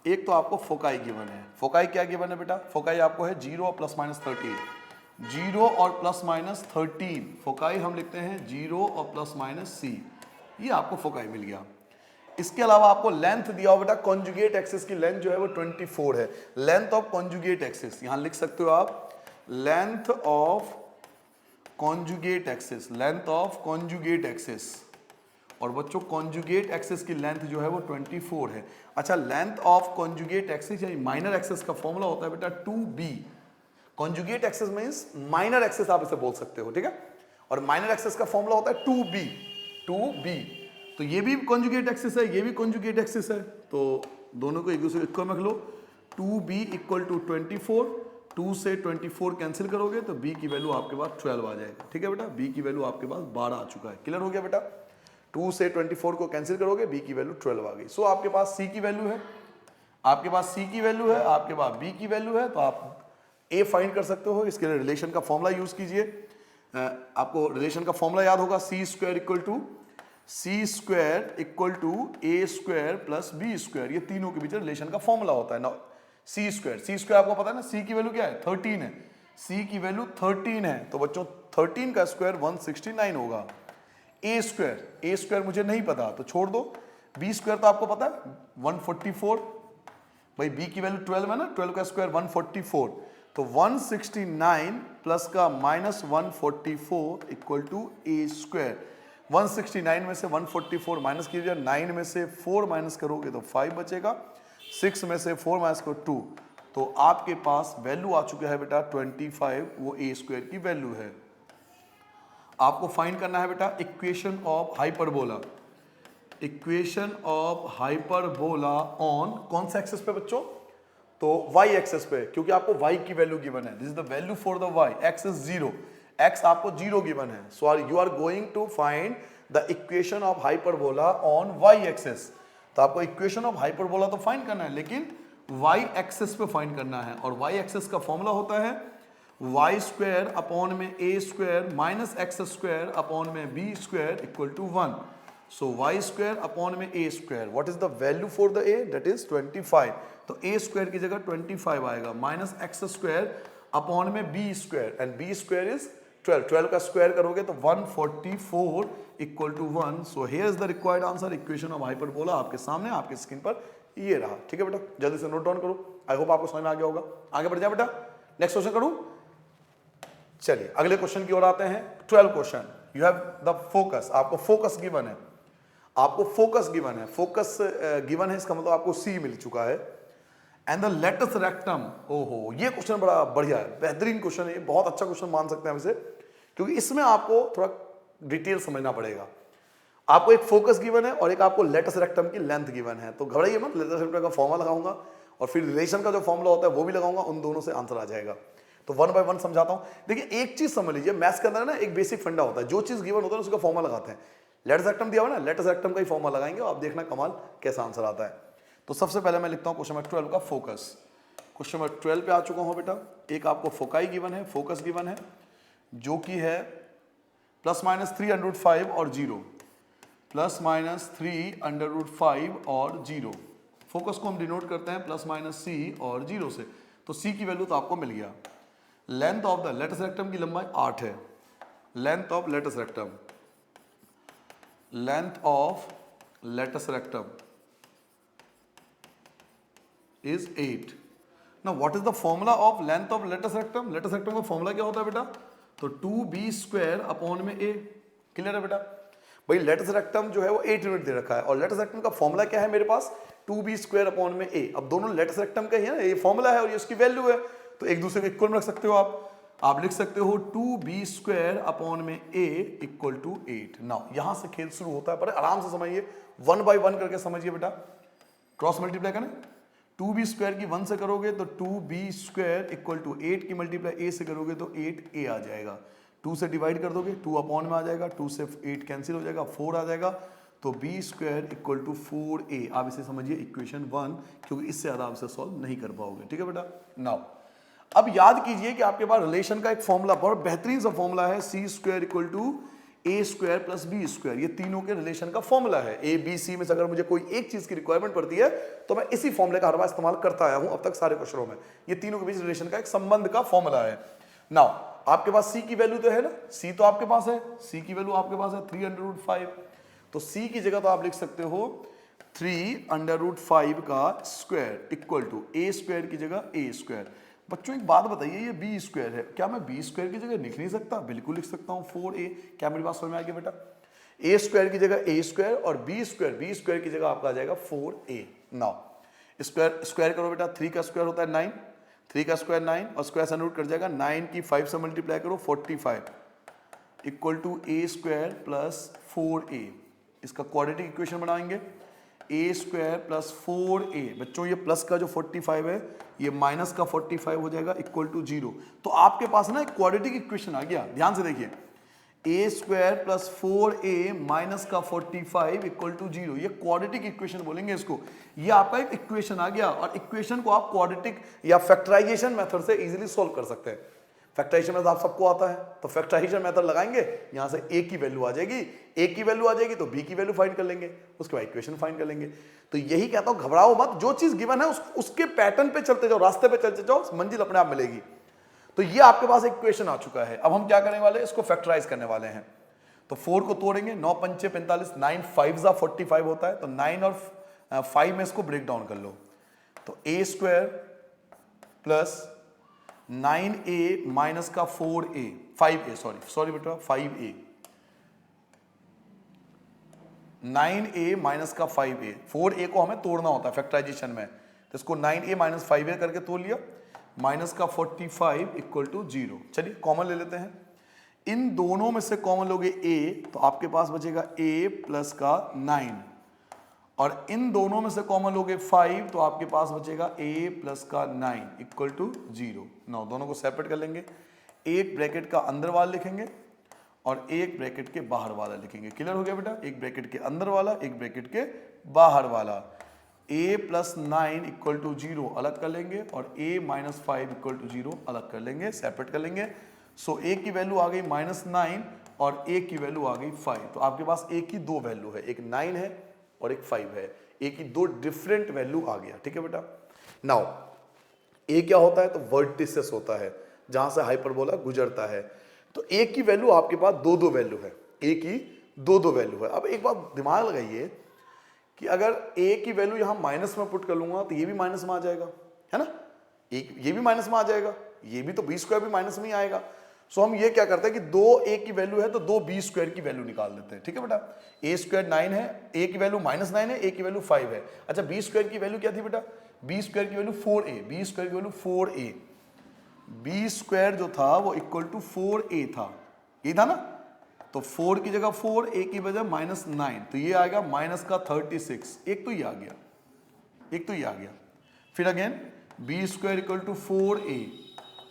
Speaker 1: एक तो आपको फोकाई गिवन है। फोकाई क्या गिवन है बेटा, फोकाई आपको है 0 और प्लस माइनस 13। 0 और प्लस माइनस 13 फोकाई हम लिखते हैं 0 और प्लस माइनस c। ये आपको फोकाई मिल गया। इसके अलावा आपको लेंथ दिया हो बेटा, कॉन्जुगेट एक्सिस की लेंथ जो है वो 24 है। लेंथ ऑफ कॉन्जुगेट एक्सिस यहां लिख सकते हो आप, length of conjugate axis, length of conjugate axis. और बच्चों कॉन्जुगेट एक्सिस की लेंथ जो है वो 24 है। अच्छा, लेंथ ऑफ कॉन्जुगेट एक्सिस यानी माइनर एक्सिस का फॉर्मूला होता है बेटा 2b। Conjugate axis means minor axis आप इसे बोल सकते हो, ठीक है। और माइनर एक्सिस का फॉर्मूला होता है 2b, 2b। तो ये भी कॉन्जुगेट एक्सिस है, ये भी कॉन्जुगेट एक्सिस है, तो दोनों को एक दूसरे इक्वल में रख लो। 2b इक्वल टू 24, 2 से 24 कैंसिल करोगे तो b की वैल्यू आपके पास 12 आ जाएगा। ठीक है बेटा, b की वैल्यू आपके पास 12 आ चुका है। क्लियर हो गया बेटा, 2 से 24 को कैंसिल करोगे b की वैल्यू 12 आ गई। सो आपके पास c की वैल्यू है, आपके पास c की वैल्यू है, आपके पास b की वैल्यू है, तो आप a फाइंड कर सकते हो। इसके लिए रिलेशन का फॉर्मूला यूज कीजिए। आपको रिलेशन का फॉर्मूला याद होगा, c square equal to C square equal to A square plus B square. ये तीनों के बीच रिलेशन का फॉर्मूला होता है ना। सी स्क्वायर आपको पता है ना, सी की वैल्यू क्या है 13 है, सी की वैल्यू 13 है, तो बच्चों 13 का स्क्वायर 169 होगा। ए स्क्वायर मुझे नहीं पता तो छोड़ दो, बी स्क्वायर तो आपको पता है 144, भाई बी की वैल्यू 12 है ना, 12 का स्क्वायर 144, तो 169 प्लस का minus 144 equal to A square. 169 में से 144 माइनस कीजिए, 9 में से 4 माइनस करोगे तो 5 बचेगा, 6 में से 4 माइनस करो 2, तो आपके पास वैल्यू आ चुका है बेटा 25, वो ए स्क्वायर की वैल्यू है। आपको फाइंड करना है बेटा equation of hyperbola, equation of hyperbola on कौन सा एक्सिस पे बच्चों, तो y एक्सिस पे, क्योंकि आपको y की वैल्यू गिवन है। This is the value for the y, x is 0, x आपको 0 गिवन है। So you are going to find the equation of hyperbola on y axis. तो आपको इक्वेशन ऑफ हाइपरबोला तो फाइंड करना है, लेकिन y एक्सिस पे फाइंड करना है। और y एक्सिस का फॉर्मूला होता है y स्क्वायर अपॉन में a square minus X square upon में b square equal to 1। So y square upon में a square, what is the value for the a, that is 25। तो a square की जगह 25 आएगा, minus X square upon में b square, and b square is 12, 12 का square करोगे तो 144 equal to 1। So here is the required answer, equation of hyperbola आपके सामने आपके स्क्रीन पर ये रहा। ठीक है बेटा, जल्दी से नोट डाउन करो। आई होप आपको समझ में आ गया होगा। आगे बढ़ जाए बेटा, नेक्स्ट क्वेश्चन करूं। चलिए अगले क्वेश्चन की ओर आते हैं। 12 question, you have the focus, आपको फोकस गिवन है, आपको फोकस गिवन है, फोकस गिवन है, इसका मतलब आपको सी मिल चुका है। एंड द लेटस रेक्टम, ओहो ये क्वेश्चन बड़ा बढ़िया है, बेहतरीन क्वेश्चन है, बहुत अच्छा क्वेश्चन मान सकते हैं हम इसे, क्योंकि इसमें आपको थोड़ा डिटेल समझना पड़ेगा। आपको एक फोकस गिवन है और एक आपको लेटस रेक्टम की लेंथ गिवन है, तो घबराइए मत, लेटस रेक्टम का फॉर्मूला लगाऊंगा और फिर रिलेशन का जो फॉर्मूला होता है वो भी लगाऊंगा, उन दोनों से आंसर आ जाएगा। तो 1 बाय 1 समझाता हूं। देखिए एक चीज समझ लीजिए, मैथ्स के अंदर ना एक बेसिक फंडा होता है, जो चीज गिवन होता है उसका फॉर्मूला लगाते हैं। लेटस रेक्टम दिया हुआ ना, लेटस रेक्टम का ही फॉर्मूला लगाएंगे और आप देखना कमाल कैसा आंसर आता है। तो सबसे पहले मैं लिखता हूं क्वेश्चन नंबर 12 का फोकस। क्वेश्चन नंबर 12 पे आ चुका हूं बेटा। एक आपको फोकाई गिवन है, फोकस गिवन है, जो कि है प्लस माइनस 3√5 और 0, प्लस माइनस 3√5 और 0। फोकस को हम डिनोट करते हैं प्लस माइनस c और 0 से, तो c की वैल्यू तो आपको मिल गया। Length of the latus rectum की लंबाई 8 है, length of latus rectum, length of latus rectum is 8। Now what is the formula of length of latus rectum? Latus rectum का फॉर्मूला क्या होता है बेटा? तो 2b² अपॉन में a। क्लियर है बेटा? भाई लेटस रेक्टम जो है वो 8 यूनिट दे रखा है और लेटस रेक्टम का फॉर्मूला क्या है मेरे पास? 2b² अपॉन में a। अब दोनों लेटस रेक्टम का ही है ना, ये फॉर्मूला है और ये उसकी वैल्यू है, तो एक दूसरे को इक्वल में रख सकते हो आप लिख सकते हो 2b² अपॉन में a इक्वल टू 8। नाउ यहां से खेल शुरू होता है, पर आराम से समझिए, 1 बाय 1 करके समझिए बेटा। क्रॉस मल्टीप्लाई करना, 2b² की 1 से करोगे तो 2b² इक्वल टू 8 की मल्टीप्लाई a से करोगे तो 8a आ जाएगा। 2 से डिवाइड कर दोगे 2 अपॉन में आ जाएगा, 2 से 8 कैंसिल हो जाएगा, 4 आ जाएगा, तो b² इक्वल टू 4a। आप इसे समझिए इक्वेशन 1, क्योंकि इससे ज्यादा आप इसे सॉल्व नहीं कर पाओगे। ठीक है बेटा? नाउ अब याद कीजिए कि आपके पास रिलेशन का एक फॉर्मूला, बहुत बेहतरीन सा फॉर्मूला है, c² equal to a² plus b²। ये तीनों के रिलेशन का फॉर्मूला है। a b c में से अगर मुझे कोई एक चीज की रिक्वायरमेंट पड़ती है तो मैं इसी फॉर्मूले का हर बार इस्तेमाल करता आया हूं अब तक सारे क्वेश्चनों में। ये तीनों के बीच रिलेशन का एक संबंध का फॉर्मूला है। नाउ आपके पास c की वैल्यू तो है ना, c तो आपके पास है, c की वैल्यू आपके पास है 3√5, तो c की जगह तो आप लिख सकते हो 3√5 का स्क्वायर इक्वल टू a² की जगह a²। बच्चों एक बात बताइए, ये b² है, क्या मैं b² की जगह लिख नहीं सकता? बिल्कुल लिख सकता हूं, 4a। क्या मेरी बात समझ में आ गई बेटा? a² की जगह a² और b² की जगह आपका आ जाएगा 4a। नाउ स्क्वायर करो बेटा, 3 का स्क्वायर होता है 9, 3 का स्क्वायर 9 और स्क्वायर से रूट कट जाएगा, 9 की 5 से मल्टीप्लाई करो 45 equal to a² plus 4a। इसका क्वाड्रेटिक इक्वेशन बनाएंगे, a² प्लस 4a। बच्चों ये प्लस का जो 45 है ये माइनस का 45 हो जाएगा इक्वल टू 0। तो आपके पास ना एक क्वाड्रेटिक इक्वेशन आ गया, ध्यान से देखिए, a² प्लस 4a माइनस का 45 इक्वल टू 0। ये क्वाड्रेटिक इक्वेशन बोलेंगे इसको। ये आपका एक इक्वेशन आ गया और इक्वेशन को आप क्वाड्रेटिक या फैक्टराइजेशन मेथड से इजीली सॉल्व कर सकते हैं। फैक्टराइजेशन मेथड आप सबको आता है, तो फैक्टराइजेशन मेथड लगाएंगे, यहां से a की वैल्यू आ जाएगी, a की वैल्यू आ जाएगी तो b की वैल्यू फाइंड कर लेंगे, उसके बाद इक्वेशन फाइंड कर लेंगे। तो यही कहता हूं, घबराओ मत, जो चीज गिवन है उसके पैटर्न पे चलते जाओ, रास्ते पे चलते जाओ, मंजिल अपने आप मिलेगी। तो ये आपके पास एक इक्वेशन आ चुका है। अब हम क्या करने वाले हैं? इसको फैक्टराइज करने वाले हैं। तो 4 को तोड़ेंगे, 9 पंचे 45, 9 5 45 होता है, तो 9 और 5 में इसको ब्रेक डाउन कर लो, तो a² प्लस 9a माइनस का 4a 5a सॉरी बेटा 5a, 9a माइनस का 5a, 4a को हमें तोड़ना होता है फैक्टराइजेशन में, तो इसको 9a माइनस 5a करके तोड़ लिया, माइनस का 45 इक्वल टू 0। चलिए कॉमन ले लेते हैं, इन दोनों में से कॉमन लोगे a, तो आपके पास बचेगा a प्लस का 9, और इन दोनों में से कॉमन लोगे 5, तो आपके पास बचेगा a प्लस का 9 इक्वल टू 0। नाउ दोनों को सेपरेट कर लेंगे, एक ब्रैकेट का अंदर वाला लिखेंगे और एक ब्रैकेट के बाहर वाला लिखेंगे। क्लियर हो गया बेटा? एक ब्रैकेट के अंदर वाला, एक ब्रैकेट के बाहर वाला। a प्लस 9 इक्वल टू 0 अलग कर लेंगे और a माइनस 5 इक्वल टू 0 अलग कर लेंगे, सेपरेट कर लेंगे। सो a की वैल्यू आ गई -9 और a की वैल्यू आ गई 5। तो आपके पास a की दो वैल्यू है, एक 9 है और एक 5 है, a की दो डिफरेंट वैल्यू आ गया। ठीक है बेटा? नाउ a क्या होता है? तो वर्टिसेस होता है, जहां से हाइपरबोला गुजरता है। तो a की वैल्यू आपके पास दो वैल्यू है, a की दो वैल्यू है। अब एक बात दिमाग लगाइए कि अगर a की वैल्यू यहां माइनस में पुट कर लूंगा तो ये भी माइनस में आ जाएगा, है ना? ये भी माइनस में आ जाएगा, ये भी, तो b² भी माइनस में ही आएगा। सो हम ये क्या करते हैं कि 2a की वैल्यू है तो 2b² की वैल्यू निकाल देते हैं। ठीक है बेटा? a² 9 है, a की वैल्यू -9 है, a की वैल्यू 5 है। अच्छा b² की वैल्यू क्या थी बेटा? b² की वैल्यू 4a, b² की वैल्यू 4a, b² जो था वो इक्वल टू 4a था, ये था ना? तो 4 की जगह 4, a की वजह -9, तो ये आएगा माइनस का 36। एक तो ये आ गया, एक तो ये आ गया। फिर again b² equal to 4a,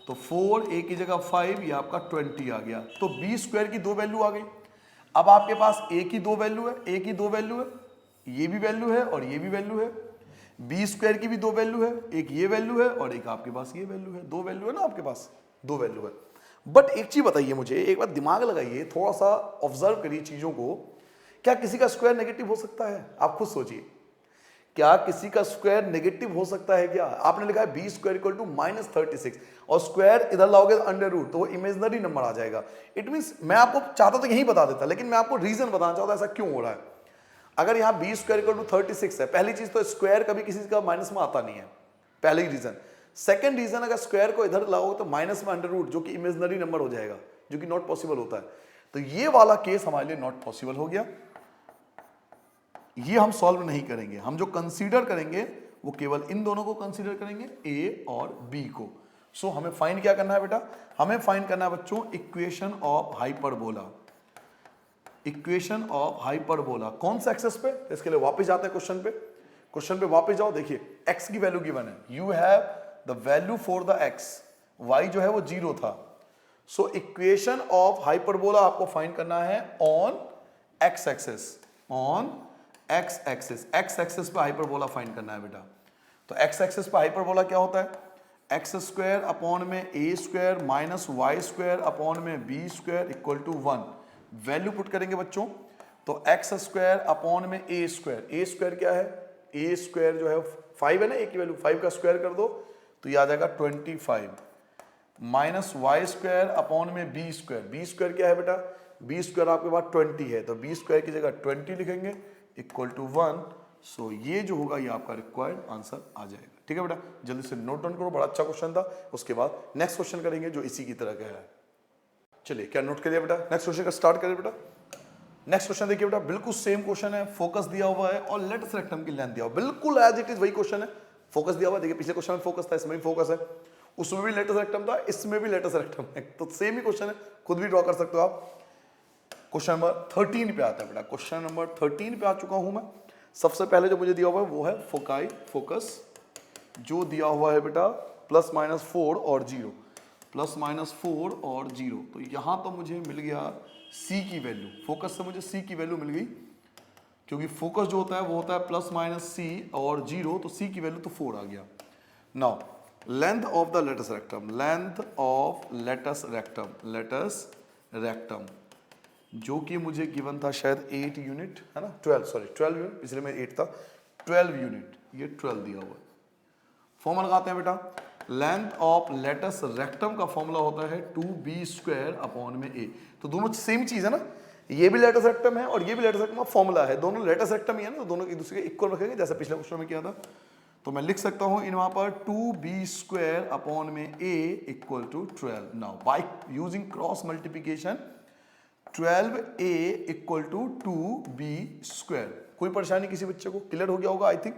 Speaker 1: तो 4a की जगह 5, ये आपका 20 आ गया। तो b² की दो वैल्यू आ गई। अब आपके पास a की दो वैल्यू है, a की दो वैल्यू है, ये भी वैल्यू है और ये भी वैल्यू है। b² की भी दो वैल्यू है, एक ये वैल्यू है और एक आपके पास ये वैल्यू है। दो वैल्यू है ना आपके पास, दो वैल्यू है। बट एक चीज बताइए मुझे, एक बार दिमाग लगाइए, थोड़ा सा ऑब्जर्व करिए चीजों को, क्या किसी का स्क्वायर नेगेटिव हो सकता है? आप खुद सोचिए, क्या किसी का स्क्वायर नेगेटिव हो सकता है क्या? आपने लिखा है बी स्क्वायर इक्वल टू -36 और स्क्वायर इधर लाओगे अंडर रूट तो वो इमेजिनरी नंबर आ जाएगा। इट मींस मैं आपको चाहता तो यही बता देता, लेकिन मैं आपको रीजन बताना चाहता ऐसा क्यों हो रहा है। अगर यहाँ बी स्क्वायर इक्वल टू 36 है, पहली चीज तो स्क्वायर कभी किसी का माइनस में आता नहीं है, पहली रीजन। सेकंड रीजन, अगर स्क्वायर को इधर लाओगे तो माइनस में अंडर रूट जो कि इमेजिनरी नंबर हो जाएगा, जो कि नॉट पॉसिबल होता है। तो ये वाला केस हमारे लिए नॉट पॉसिबल हो गया, ये हम सॉल्व नहीं करेंगे। हम जो कंसीडर करेंगे वो केवल इन दोनों को कंसीडर करेंगे, ए और बी को। सो हमें फाइंड क्या करना है बेटा? हमें फाइंड करना है बच्चों equation of hyperbola. Equation of hyperbola कौन सा एक्सेस पे? इसके लिए वापस जाते हैं क्वेश्चन पे। क्वेश्चन पे वापस जाओ, देखिए x की वैल्यू गिवन है, you have the value for the x, y जो है वो 0 था। सो इक्वेशन ऑफ हाइपरबोला आपको फाइंड करना है on x axis, on x axis. x axis पे हाइपरबोला फाइंड करना है बेटा। तो x एक्सेस पे हाइपरबोला क्या होता है? एक्स स्क्वायर अपॉन में A square minus Y square upon में B square equal to 1। Value put करेंगे बच्चों तो एक्स स्क्वायर अपॉन में ए स्क्वायर, ए स्क्वायर क्या है? ए स्क्वायर जो है 5 है ना, ए की वैल्यू 5 का स्क्वायर कर दो तो ये आ जाएगा 25 माइनस वाई स्क्वायर अपॉन में बी स्क्वायर, बी स्क्वायर क्या है बेटा? बी स्क्वायर आपके पास 20 है तो बी स्क्वायर की जगह 20 लिखेंगे इक्वल टू 1। सो ये जो होगा ये आपका रिक्वायर्ड आंसर आ जाएगा। ठीक है बेटा, जल्दी से नोट डाउन करो, बड़ा अच्छा क्वेश्चन था। उसके बाद नेक्स्ट क्वेश्चन करेंगे जो इसी की तरह का है। चलिए क्या नोट करिए बेटा, नेक्स्ट क्वेश्चन का स्टार्ट करिए बेटा। नेक्स्ट क्वेश्चन देखिए बेटा, बिल्कुल सेम क्वेश्चन है, फोकस दिया हुआ है और लेटस रेक्टम की लेंथ दिया हुआ, बिल्कुल एज इट इज वही क्वेश्चन है। फोकस दिया हुआ, देखिए पिछले क्वेश्चन में फोकस था, इसमें भी फोकस है, उसमें भी लेटस रेक्टम था, इसमें भी लेटस रेक्टम है, तो सेम ही क्वेश्चन है, खुद भी ड्रॉ कर सकते हो आप। क्वेश्चन नंबर 13 पे आता है बेटा, क्वेश्चन नंबर 13 पे आ चुका हूं मैं। सबसे पहले जो मुझे दिया हुआ है वो है फोकाई, फोकस, जो दिया हुआ है बेटा +-4 और 0, +-4 और 0। तो यहां तो मुझे मिल गया C की वैल्यू, फोकस से मुझे C की वैल्यू मिल गई, क्योंकि फोकस जो होता है वो होता है +-C और 0, तो C की वैल्यू तो 4 आ गया। Now length of the latus rectum, length of latus rectum, latus rectum जो कि मुझे गिवन था शायद 8 यूनिट है ना, 12 यूनिट, पिछले में 8 था, 12 यूनिट, ये 12 दिया हुआ है। फॉर्मूला लगाते हैं बेटा, लेंथ ऑफ लेटस रेक्टम का फॉर्मूला होता है 2b² अपॉन में a। तो दोनों सेम चीज है ना, ये भी लेटस रेक्टम है और ये भी लेटस रेक्टम का फॉर्मूला है, दोनों लेटस रेक्टम ही है ना, तो दोनों एक दूसरे के इक्वल रखेंगे जैसे पिछले क्वेश्चन में किया था। तो मैं लिख सकता हूं इन वहां पर 2b² अपॉन में a equal to 12। Now by using cross multiplication 12a equal to 2b²। कोई परेशानी किसी बच्चे को? क्लियर हो गया होगा आई थिंक।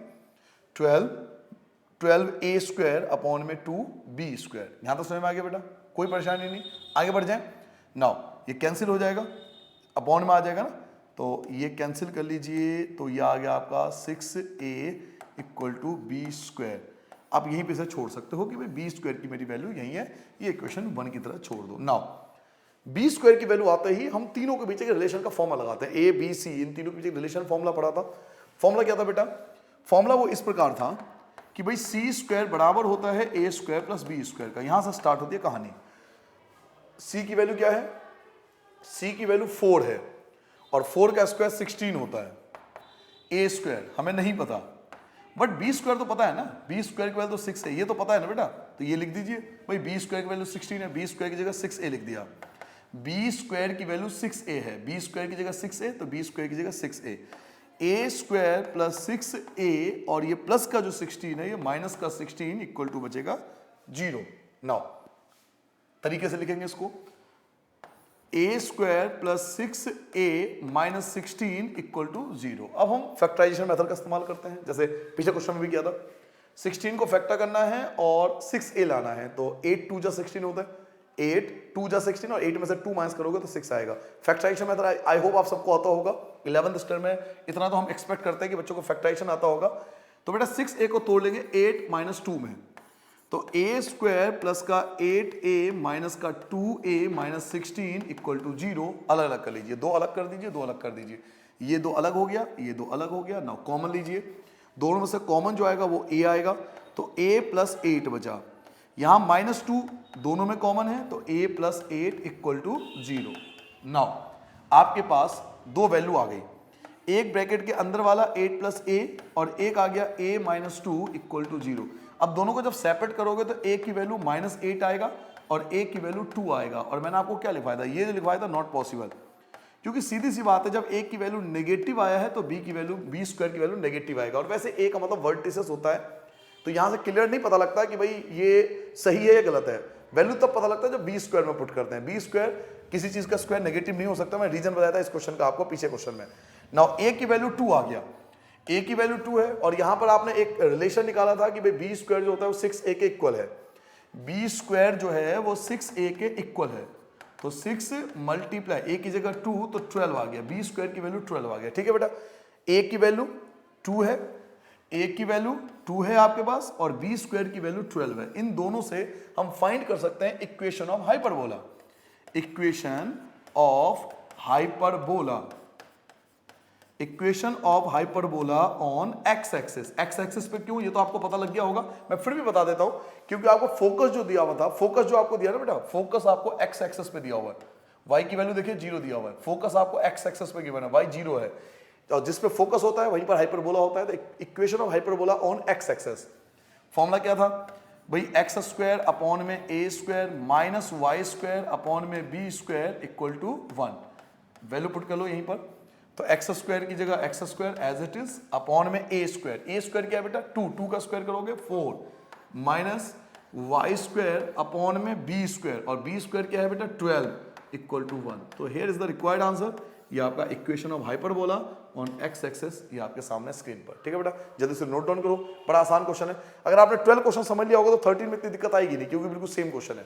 Speaker 1: 12a² अपॉन में 2b²। यहां तक समझ में आ गया बेटा, कोई परेशानी नहीं, आगे बढ़ जाए। नाउ ये कैंसिल हो जाएगा, अपॉन में आ जाएगा ना, तो ये कैंसिल कर लीजिए, तो ये आ गया आपका 6a इक्वल टू b²। आप यहीं पे से छोड़ सकते हो कि भाई b² की मेरी वैल्यू यही है, ये इक्वेशन 1 की तरह छोड़ दो। नाउ b² की वैल्यू आते ही हम तीनों के बीच के रिलेशन का फॉर्मूला लगाते हैं, a b c, इन तीनों के बीच रिलेशन फॉर्मूला पढ़ा था। फॉर्मूला क्या था बेटा? फॉर्मूला वो इस प्रकार था कि भाई c² बराबर होता है a² प्लस b² का। यहां से स्टार्ट होती है कहानी। c की वैल्यू क्या है? c की वैल्यू 4 है और 4 का स्क्वायर 16 होता है। a² हमें नहीं पता, बट b² तो पता है ना, b² की वैल्यू तो 6 है, ये तो पता है ना बेटा, तो ये लिख दीजिए भाई b² की वैल्यू 16 है, b² की जगह 6a लिख दिया। b² की वैल्यू 6a है, b² की जगह 6a, तो b² की जगह 6a, a² प्लस 6a और ये प्लस का जो 16 है ये माइनस का 16 इक्वल टू बचेगा 0। नाउ तरीके से लिखेंगे इसको, a² plus 6a minus 16 equal to 0। अब हम फैक्टराइजेशन मेथड का इस्तेमाल करते हैं, जैसे पिछले क्वेश्चन में भी किया था। 16 को फैक्टर करना है और 6a लाना है, तो 8 2 जा 16 होता है, 8 2 जा 16 और 8 में से 2 माइनस करोगे तो 6 आएगा। फैक्टराइजेशन मेथड आई होप आप सबको आता होगा, 11th स्टैंडर्ड में इतना तो हम एक्सपेक्ट करते हैं कि बच्चों को फैक्टराइजेशन आता होगा। तो बेटा 6a को तोड़ लेंगे 8 माइनस 2 में, तो a² प्लस का 8a माइनस का 2a माइनस 16 इक्वल टू 0। अलग अलग कर लीजिए, 2 अलग कर दीजिए, 2 अलग कर दीजिए, ये 2 अलग हो गया, ये 2 अलग हो गया। नाउ कॉमन लीजिए, दोनों में से कॉमन जो आएगा वो a आएगा, तो a प्लस 8 बचा, यहां -2 दोनों में कॉमन है, तो a plus 8 equal to 0। Now आपके पास दो वैल्यू आ गई, एक ब्रैकेट के अंदर वाला 8 प्लस a और एक आ गया a माइनस 2 इक्वल टू 0। अब दोनों को जब सेपरेट करोगे तो a की वैल्यू माइनस 8 आएगा और a की वैल्यू 2 आएगा। और मैंने आपको क्या लिखवाया था, ये जो लिखवाया था नॉट पॉसिबल, क्योंकि सीधी सी बात है जब a की वैल्यू नेगेटिव आया है तो b की वैल्यू b स्क्वायर की वैल्यू नेगेटिव आएगा। और वैसे a का मतलब वर्टिसेस होता है, तो यहां से क्लियर नहीं पता लगता कि भाई ये सही है या गलत है। वैल्यू तब पता लगता है जब बी स्क्वायर में पुट करते हैं। बी स्क्वायर किसी चीज का स्क्वायर नेगेटिव नहीं हो सकता, मैं रीजन बताया था इस क्वेश्चन का आपको पिछले क्वेश्चन में। नाउ ए की वैल्यू 2 आ गया, ए की वैल्यू 2 है और यहां पर आपने एक रिलेशन निकाला था कि भाई बी स्क्वायर जो होता है वो 6a के इक्वल है। बी स्क्वायर जो है वो 6a के इक्वल है, तो 6 मल्टीप्लाई ए की जगह 2 तो 12 आ गया, बी स्क्वायर की वैल्यू 12 आ गया। ठीक है बेटा, ए की वैल्यू 2 है, ए की वैल्यू 2 है आपके पास और बी स्क्वायर की वैल्यू 12 है। इन दोनों से हम फाइंड कर सकते हैं equation of hyperbola. Equation of hyperbola, equation of hyperbola on X axis. X axis पे क्यों, ये तो आपको पता लग गया होगा, मैं फिर भी बता देता हूं क्योंकि आपको फोकस जो दिया हुआ था, फोकस जो आपको दिया ना बेटा, फोकस आपको एक्स एक्सिस पे दिया हुआ है। वाई की वैल्यू देखिए 0 दिया हुआ है, फोकस आपको एक्स एक्सिस पे गिवन है, वाई 0 है, और जिस पे फोकस होता है वहीं पर हाइपरबोला होता है। तो equation of hyperbola on X axis, formula क्या था भाई, एक्स स्क्वायर अपॉन में A square minus Y square upon में B square equal to 1। Value put कर लो यहीं पर, तो एक्स स्क्वायर की जगह X square as it is upon में ए स्क्वायर क्या है बेटा 2 का स्क्वायर करोगे 4 माइनस वाई स्क्वायर अपॉन में बी स्क्वायर और बी स्क्वायर क्या है बेटा 12 इक्वल टू 1। तो here is the required answer, ये आपका equation of hyperbola on X axis, ये आपके सामने स्क्रीन पर। ठीक है बेटा, जल्दी से नोट डाउन करो, बड़ा आसान क्वेश्चन है। अगर आपने 12 क्वेश्चन समझ लिया होगा तो 13 में इतनी दिक्कत आएगी नहीं, क्योंकि बिल्कुल सेम क्वेश्चन है।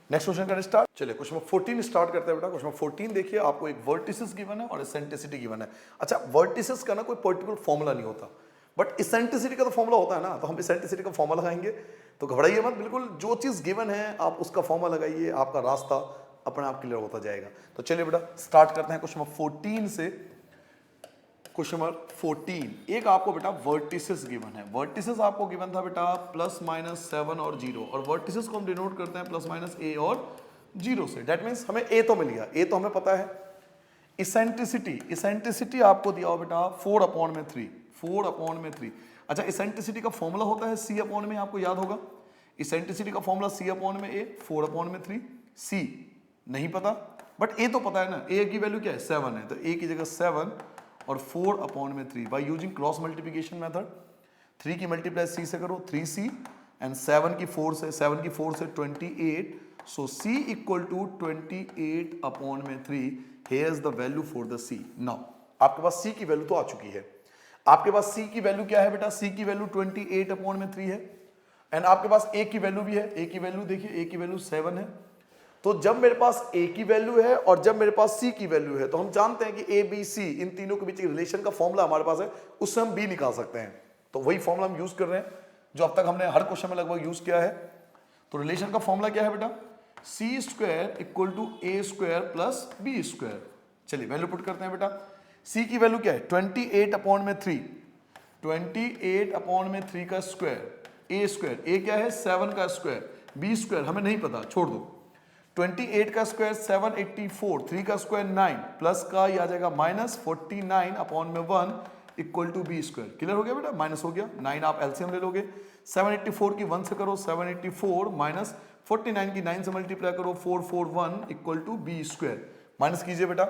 Speaker 1: नेक्स्ट क्वेश्चन करने स्टार्ट, चलिए क्वेश्चन 14 स्टार्ट करते हैं बेटा। क्वेश्चन 14 देखिए, आपको एक वर्टिसेस गिवन है और इसेंट्रिसिटी गिवन है। अच्छा, वर्टिसेस का ना कोई पर्टिकुलर फॉर्मूला नहीं होता, बट इसेंट्रिसिटी का तो फॉर्मूला होता है ना, तो हम इसेंट्रिसिटी का फॉर्मूला लगाएंगे। तो घबराइए मत, बिल्कुल जो चीज गिवन है आप उसका फॉर्मूला लगाइए, आपका रास्ता अपने आप क्लियर होता जाएगा। तो चलिए बेटा स्टार्ट करते हैं क्वेश्चन 14 से। क्वेश्चन नंबर 14, एक आपको बेटा वर्टिसेस गिवन है। वर्टिसेस आपको गिवन था बेटा प्लस माइनस 7 और 0, और वर्टिसेस को हम डिनोट करते हैं प्लस माइनस a और 0 से। दैट मीन्स हमें a तो मिल गया, a तो हमें पता है। इसेंट्रिसिटी आपको दिया हो बेटा 4 अपॉन में 3। अच्छा, इसेंट्रिसिटी का फॉर्मूला होता है c अपॉन में, आपको याद होगा। इसेंट्रिसिटी का फॉर्मूला c अपॉन में a, 4 अपॉन में 3। c नहीं पता, बट a तो पता है ना, a की वैल्यू क्या है 7 है, तो a की जगह 7 और 4 अपॉन में 3 bye using cross multiplication method. 3 की मल्टीप्लाई c से करो 3c एंड 7 की 4 से 28, सो c इक्वल टू 28 अपॉन में 3। Here is the value for the c। Now आपके पास c की वैल्यू तो आ चुकी है। आपके पास c की वैल्यू क्या है बेटा, c की वैल्यू 28 अपॉन में 3 है, एंड आपके पास a की वैल्यू भी है। a की वैल्यू देखिए, a की वैल्यू 7 है। तो जब मेरे पास a की वैल्यू है और जब मेरे पास c की वैल्यू है, तो हम जानते हैं कि a b c इन तीनों के बीच एक रिलेशन का फॉर्मूला हमारे पास है, उससे हम b निकाल सकते हैं। तो वही फॉर्मूला हम यूज कर रहे हैं जो अब तक हमने हर क्वेश्चन में लगभग यूज किया है। तो रिलेशन का फॉर्मूला क्या है बेटा, c square equal to a square plus b square. चलिए वैल्यू पुट करते हैं बेटा। c की वैल्यू क्या है 28 अपॉन में 3, 28 अपॉन में 3 का स्क्वायर, a स्क्वायर, a क्या है 7 का स्क्वायर, b स्क्वायर हमें नहीं पता, छोड़ दो। 28 का स्क्वायर 784, 3 का स्क्वायर 9 प्लस का ये आ जाएगा माइनस 49 अपॉन में 1 equal to B square. Clear हो गया बेटा, माइनस हो गया, 9 आप एलसीएम ले लोगे, 784 की 1 से करो 784 माइनस 49 की 9 से मल्टीप्लाई करो 441 equal to B square. Minus कीजिए बेटा,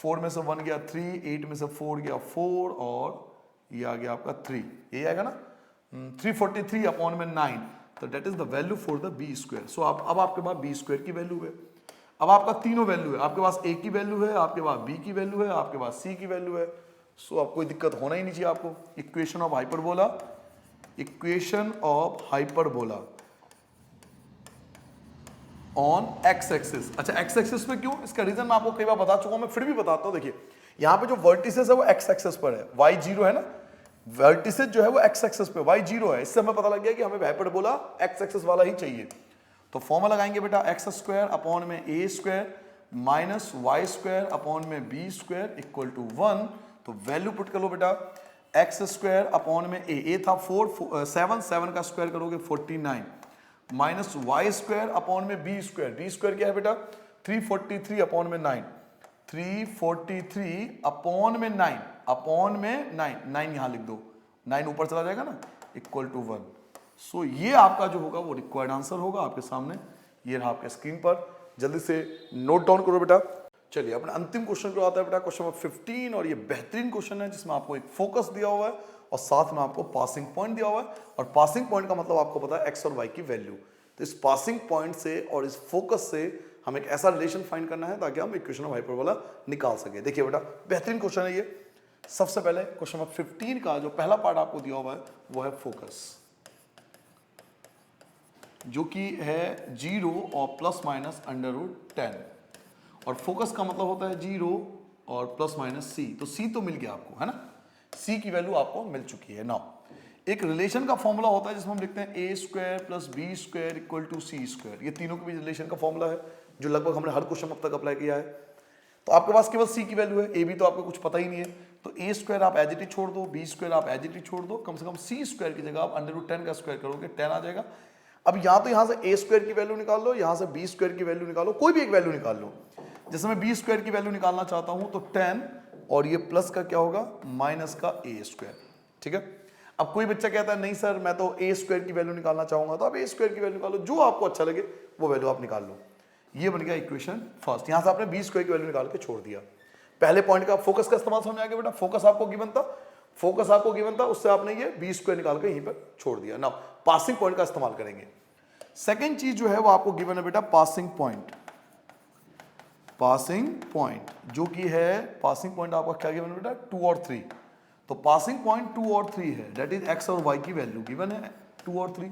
Speaker 1: 4 में से 1 गया 3, 8 में से 4 गया 4 और ये आ गया आपका 3, ये आएगा ना 343 अपॉन में 9, तो that is the value for the B square. So अब आपके पास बी स्क्वायर की वैल्यू है। अब आपका तीनों वैल्यू है, आपके पास a की वैल्यू है, आपके पास b की वैल्यू है, आपके पास c की वैल्यू है। सो अब कोई दिक्कत होना ही नहीं चाहिए आपको। Equation of hyperbola, equation of hyperbola on X axis. अच्छा, एक्स एक्सिस पे क्यों, इसका रीजन मैं आपको कई बार बता चुका हूं, मैं फिर भी बताता हूं। देखिए यहाँ पे जो वर्टिसेस है वो एक्स एक्सिस पर है, y 0 है ना, वर्टिसेस जो है वो एक्स एक्सिस पे, y 0 है। इससे हमें पता लग गया कि हमें हाइपरबोला एक्स एक्सिस वाला ही चाहिए। तो फॉर्मूला लगाएंगे बेटा, एक्स स्क्वायर अपॉन में a square minus Y square upon में b स्क्वायर इक्वल टू 1। तो वैल्यू पुट कर लो बेटा, एक्स स्क्वायर अपॉन में a था 7 का स्क्वायर करोगे 49 माइनस वाई स्क्वायर अपॉन में b स्क्वायर क्या है बेटा 343 अपॉन में 9, 343 अपॉन में 9 अपॉन में 9, 9 यहां लिख दो, 9 ऊपर चला जाएगा ना, इक्वल टू 1। सो ये आपका जो होगा वो रिक्वायर्ड आंसर होगा आपके सामने, ये रहा आपके स्क्रीन पर। जल्दी से नोट डाउन करो बेटा। चलिए अपने अंतिम क्वेश्चन जो आता है बेटा क्वेश्चन नंबर 15, और ये बेहतरीन क्वेश्चन है जिसमें आपको एक फोकस दिया हुआ है और साथ में आपको पासिंग पॉइंट दिया हुआ है, और पासिंग पॉइंट का मतलब आपको पता है एक्स और वाई की वैल्यू। तो इस पासिंग पॉइंट से और इस फोकस से हमें एक ऐसा रिलेशन फाइंड करना है ताकि हम इक्वेशन ऑफ हाइपरबोला निकाल सके। देखिए बेटा बेहतरीन क्वेश्चन है ये। सबसे पहले क्वेश्चन नंबर 15 का जो पहला पार्ट आपको दिया हुआ है वो है फोकस, जो कि है 0 और प्लस माइनस √10, और फोकस का मतलब होता है 0 और प्लस माइनस सी। तो सी तो मिल गया आपको, है ना, सी की वैल्यू आपको मिल चुकी है। नाउ एक रिलेशन का फॉर्मूला होता है जिसमें हम लिखते हैं a square plus B square equal to C square. ये तीनों के बीच रिलेशन का फॉर्मूला है जो लगभग हमने हर क्वेश्चन अब तक अप्लाई किया है। तो आपके पास केवल सी की वैल्यू है, ए बी तो आपको कुछ पता ही नहीं है, तो ए स्क्वायर आप एज इट इज छोड़ दो, बी स्क्वायर आप एज इट इज छोड़ दो, कम से कम सी स्क्वायर की जगह आप √10 का स्क्वायर करोगे 10 आ जाएगा। अब यहाँ तो यहाँ से ए स्क्वायर की वैल्यू निकाल लो, यहाँ से बी स्क्वायर की वैल्यू निकालो, कोई भी एक वैल्यू निकाल लो। जैसे मैं बी स्क्वायर की वैल्यू निकालना चाहता हूँ तो 10 और ये प्लस का क्या होगा माइनस का ए स्क्वायर, ठीक है। अब कोई बच्चा कहता है नहीं सर मैं तो ए स्क्वायर की वैल्यू निकालना चाहूंगा, तो आप ए स्क्वायर की वैल्यू निकालो, जो आपको अच्छा लगे वो वैल्यू आप निकाल लो। ये बन गया इक्वेशन फर्स्ट। यहां से आपने बी स्क्वायर की वैल्यू निकाल के छोड़ दिया। पहले पॉइंट का फोकस का इस्तेमाल समझ आ गया बेटा, फोकस आपको गिवन था, उससे आपने ये बी स्क्वायर निकाल के यहीं पर छोड़ दिया। नाउ पासिंग पॉइंट का इस्तेमाल करेंगे। सेकेंड चीज जो है वो आपको गिवन है बेटा पासिंग पॉइंट जो कि है, पासिंग पॉइंट आपका क्या गिवन है बेटा 2 और 3। तो पासिंग पॉइंट 2 और 3 है, दैट इज एक्स और वाई की वैल्यू गिवन है 2 और 3।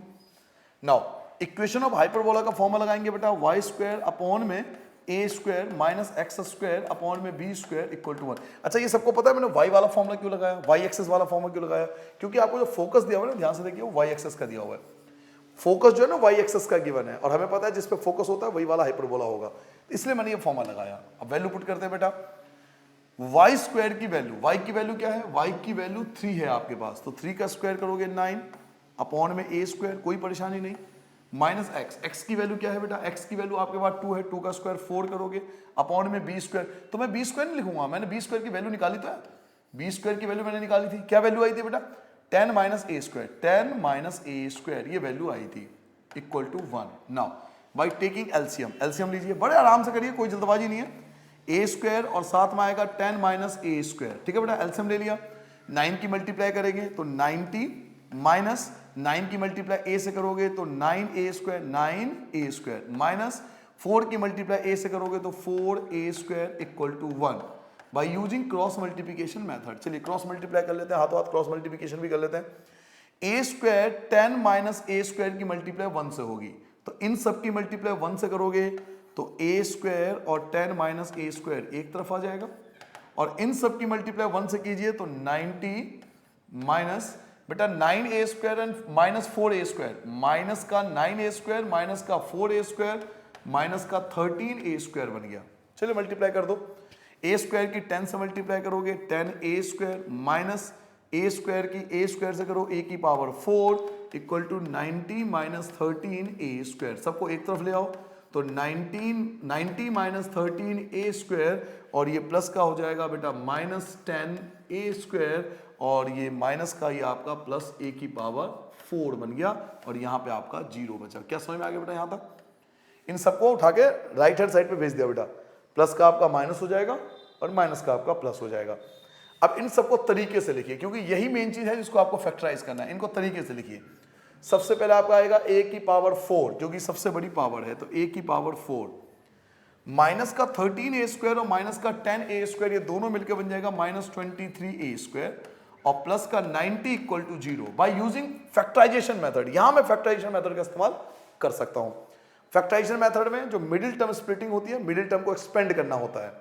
Speaker 1: नाउ इक्वेशन ऑफ हाइपरबोला का फॉर्मूला लगाएंगे बेटा वाई स्क्वायर अपॉन में A square minus X square upon में बी स्क्वायर इक्वल टू 1। अच्छा ये सबको पता है मैंने वाई वाला फॉर्मूला क्यों लगाया, वाई एक्सेस वाला फॉर्मूला क्यों लगाया, क्योंकि आपको जो फोकस दिया हुआ है ना, ध्यान से देखिए वो वाई एक्सेस का दिया हुआ है। फोकस जो है ना वाई एक्सेस का गिवन है, और हमें पता है जिस पे फोकस होता है वही वाला हाइपरबोला होगा, इसलिए मैंने ये फॉर्मूला लगाया। अब वैल्यू पुट करते हैं बेटा, वाई स्क्वायर की वैल्यू, वाई की वैल्यू क्या है, वाई की वैल्यू 3 है आपके पास, तो 3 का स्क्वायर करोगे 9 अपॉन में ए स्क्वायर, कोई परेशानी नहीं, माइनस एक्स, एक्स की वैल्यू क्या है बेटा, एक्स की वैल्यू आपके पास 2 है, 2 का स्क्वायर 4 करोगे अपॉन में बी स्क्वायर। तो मैं बी स्क्वायर नहीं लिखूंगा, मैंने बी स्क्वायर की वैल्यू निकाली तो है, बी स्क्वायर की वैल्यू मैंने निकाली थी, क्या वैल्यू आई थी बेटा 10 minus A square, 10 minus A square ये वैल्यू आई थी equal to 1। Now by taking LCM, LCM लीजिए, बड़े आराम से करिए, कोई जल्दबाजी नहीं है। ए स्क्वायर और साथ में आएगा 10 माइनस ए स्क्वायर, ठीक है बेटा, एलसीएम ले लिया, 9 की मल्टीप्लाई करेंगे तो 90 माइनस 9 की मल्टीप्लाई ए से करोगे तो 9a square, 9a square minus 4 की मल्टीप्लाई ए से करोगे तो 4a square equal to 1 by using cross multiplication method. चलिए क्रॉस मल्टीप्लाई कर लेते हैं, हाथों हाथ क्रॉस मल्टीप्लिकेशन भी कर लेते हैं। a square 10 minus a square की मल्टीप्लाई 1 से होगी, तो इन सब की मल्टीप्लाई 1 से करोगे तो a स्क्वायर और 10 माइनस a स्क्वायर एक तरफ आ जाएगा, और इन सब की मल्टीप्लाई 1 से कीजिए तो 90 माइनस बेटा 9a square and minus 4a square, minus का 9a स्क्वायर माइनस का 4a स्क्वायर माइनस का 13a स्क्वायर बन गया। चलिए मल्टीप्लाई कर दो, a स्क्वायर की 10 से मल्टीप्लाई करोगे 10a square minus a square की a स्क्वायर से करो a की power 4 equal to 90 minus 13a square, सबको एक तरफ ले आओ तो 90 माइनस 13a स्क्वायर, और ये प्लस का हो जाएगा बेटा माइनस 10a स्क्वायर, और ये माइनस का ये आपका प्लस a की पावर 4 बन गया, और यहाँ पे आपका 0 बचा। क्या समझ में आ गया बेटा यहाँ तक? इन सबको उठा के राइट हैंड साइड पे भेज दिया बेटा, प्लस का आपका माइनस हो जाएगा और माइनस का आपका प्लस हो जाएगा। अब इन सबको तरीके से लिखिए, क्योंकि यही मेन चीज है जिसको आपको फैक्टराइज करना है, इनको तरीके से लिखिए। सबसे पहले आपका आएगा a की पावर 4 जो कि सबसे बड़ी पावर है, तो a की पावर 4 माइनस का 13a स्क्वायर और माइनस का 10a स्क्वायर, ये दोनों मिलकर बन जाएगा माइनस 23a स्क्वायर, और प्लस का 90 equal to 0 by using factorisation method. यहां मैं फैक्टराइजेशन मेथड का इस्तेमाल कर सकता हूं। फैक्टराइजेशन मेथड में जो मिडिल टर्म स्प्लिटिंग होती है, मिडिल टर्म को एक्सपेंड करना होता है।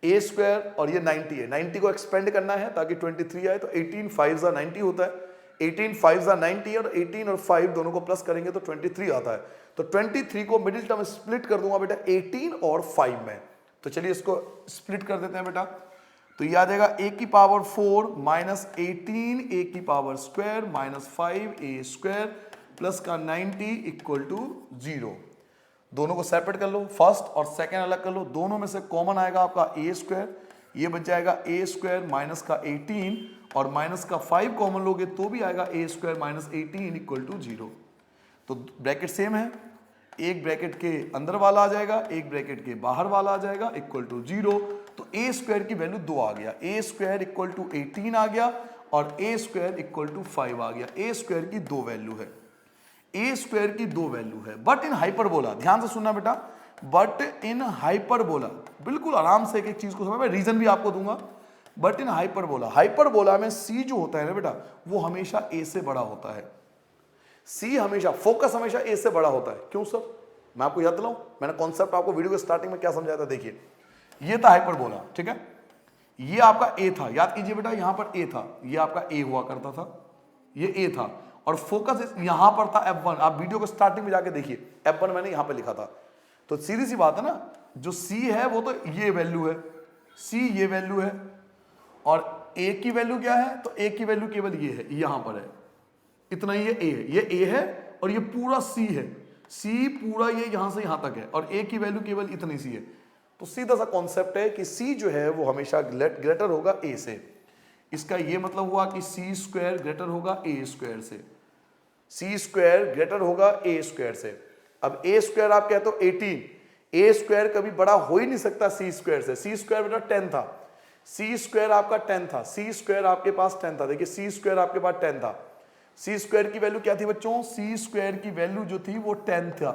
Speaker 1: a स्क्वायर और ये 90 है, 90 को एक्सपेंड करना है ताकि 23 आए, तो 18 5 90 होता है, 18 5 90, और 18 और 5 दोनों को प्लस करेंगे तो 23 आता है। तो 23 को मिडिल टर्म स्प्लिट कर दूंगा बेटा 18 और 5 में, तो चलिए इसको स्प्लिट कर देते हैं बेटा। तो ये आ जाएगा a की पावर 4 माइनस 18a की power square minus 5a square plus का 90 इक्वल टू 0। दोनों को सेपरेट कर लो, फर्स्ट और सेकेंड अलग कर लो, दोनों में से कॉमन आएगा आपका a स्क्वायर, ये बच जाएगा ए स्क्वायर माइनस का 18 और माइनस का 5 कॉमन लोगे तो भी आएगा ए स्क्वायर माइनस 18 इक्वल टू 0। तो ब्रैकेट सेम है, एक ब्रैकेट के अंदर वाला आ जाएगा, एक ब्रैकेट के बाहर वाला आ जाएगा इक्वल टू 0। तो ए स्क्वायर की वैल्यू 2 आ गया, ए स्क्वायर इक्वल टू 18 आ गया और ए स्क्वायर इक्वल टू 5 आ गया। ए स्क्वायर की 2 वैल्यू है, ए स्क्वायर की 2 वैल्यू है। बट इन हाइपरबोला, ध्यान से सुनना बेटा, बट इन हाइपरबोला, बिल्कुल आराम से एक एक चीज को समझ, मैं रीजन भी आपको दूंगा। बट इन हाइपरबोला, हाइपरबोला में सी जो होता है ना बेटा, वो हमेशा ए से बड़ा होता है। सी हमेशा, फोकस हमेशा ए से बड़ा होता है। क्यों सर? मैं आपको याद दिलाऊं, मैंने कॉन्सेप्ट आपको वीडियो के स्टार्टिंग में क्या समझाया था। देखिए, ये था हाइपरबोला, ठीक है, ये आपका ए था, याद कीजिए बेटा, यहां पर ए था, ये आपका ए हुआ करता था, ये ए था और फोकस यहां पर था F1। आप वीडियो को स्टार्टिंग में जाके देखिए, F1 मैंने यहां पे लिखा था। तो सीधी सी बात है ना, जो सी है वो तो ये वैल्यू है, सी ये वैल्यू है और ए की वैल्यू क्या है, तो ए की वैल्यू केवल ये है, यहां पर है, इतना ही, ये ए है, ये ए है और ये पूरा सी है, सी पूरा ये यहां से यहां तक है और ए की वैल्यू केवल इतनी सी है। तो सीधा सा कॉन्सेप्ट है कि सी जो है वो हमेशा ग्रेटर होगा ए से। इसका ये मतलब हुआ कि सी स्क्वायर ग्रेटर होगा ए स्क्वायर से, सी स्क्वायर ग्रेटर होगा ए स्क्वायर से। अब ए स्क्वायर आप कहते हो 18, ए स्क्वायर कभी बड़ा हो ही नहीं सकता सी स्क्वायर से। सी स्क्वायर बेटा 10 था, सी स्क्वायर आपका 10 था, सी स्क्वायर आपके पास 10 था। देखिए सी स्क्वायर आपके पास 10 था, सी स्क्वायर की वैल्यू क्या थी बच्चों, सी स्क्वायर की वैल्यू जो थी वो 10 था,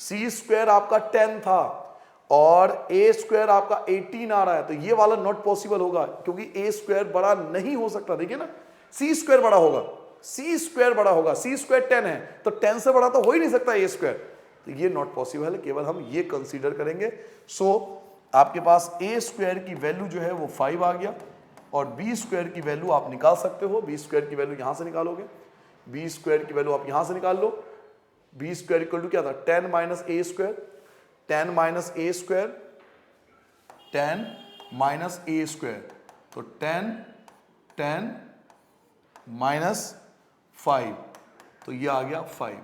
Speaker 1: सी स्क्वायर आपका 10 था और ए स्क्वायर आपका 18 आ रहा है। तो ये वाला नॉट पॉसिबल होगा क्योंकि ए स्क्वायर बड़ा नहीं हो सकता। देखिए ना, सी स्क्वायर बड़ा होगा, सी स्क्वायर बड़ा होगा, सी स्क्वायर 10 है तो 10 से बड़ा तो हो ही नहीं सकता ए स्क्वायर। तो ये नॉट पॉसिबल है, केवल हम ये कंसीडर करेंगे। सो आपके पास ए स्क्वायर की वैल्यू जो है वो 5 आ गया और बी स्क्वायर की वैल्यू आप निकाल सकते हो। बी स्क्वायर की वैल्यू यहां से निकालोगे, बी स्क्वायर की वैल्यू आप यहां से निकाल लो। बी स्क्वायर इक्वल टू क्या था, 10 minus A square, 10 minus A square, 10 minus A square, तो 10 माइनस 5, तो ये आ गया 5।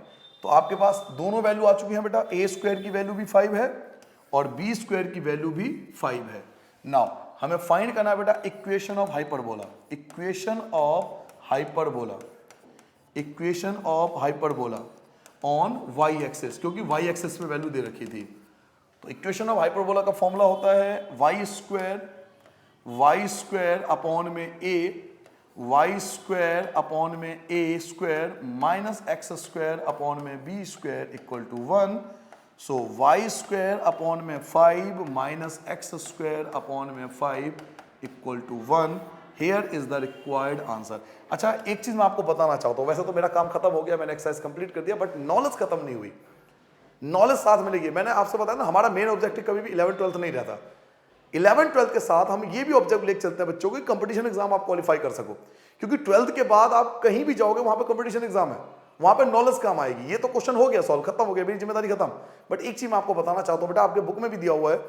Speaker 1: तो आपके पास दोनों वैल्यू आ चुकी हैं बेटा, ए स्क्वायर की वैल्यू भी 5 है और बी स्क्वायर की वैल्यू भी 5 है। नाउ हमें फाइंड करना है बेटा equation of hyperbola, equation of hyperbola, equation of hyperbola on Y axis, क्योंकि वाई एक्सेस पे वैल्यू दे रखी थी। तो इक्वेशन ऑफ हाइपरबोला का फॉर्मूला होता है वाई स्क्वायर अपॉन में ए, वाई स्क्वायर अपॉन में A square minus X square upon में B square equal to 1। So Y square upon में 5 माइनस एक्स स्क्वायर अपॉन में 5 equal to 1। Here is the required answer. अच्छा, एक चीज मैं आपको बताना चाहता हूं, वैसे तो मेरा काम खत्म हो गया, मैंने एक्सरसाइज कंप्लीट कर दिया, बट नॉलेज खत्म नहीं हुई, नॉलेज साथ मिलेगी। मैंने आपसे बताया ना, हमारा मेन ऑब्जेक्टिव कभी भी 11th-12th नहीं रहता। 11th-12th के साथ हम ये भी ऑब्जेक्टिव लेके चलते हैं बच्चों को, कंपटीशन एग्जाम आप क्वालिफाई कर सको, क्योंकि 12th के बाद आप कहीं भी जाओगे वहां पे कंपटीशन एग्जाम है, वहां पे नॉलेज काम आएगी। ये तो क्वेश्चन हो गया सॉल्व, खत्म हो गया, मेरी जिम्मेदारी खत्म। बट एक चीज मैं आपको बताना चाहता हूं बेटा, आपके बुक में भी दिया हुआ है,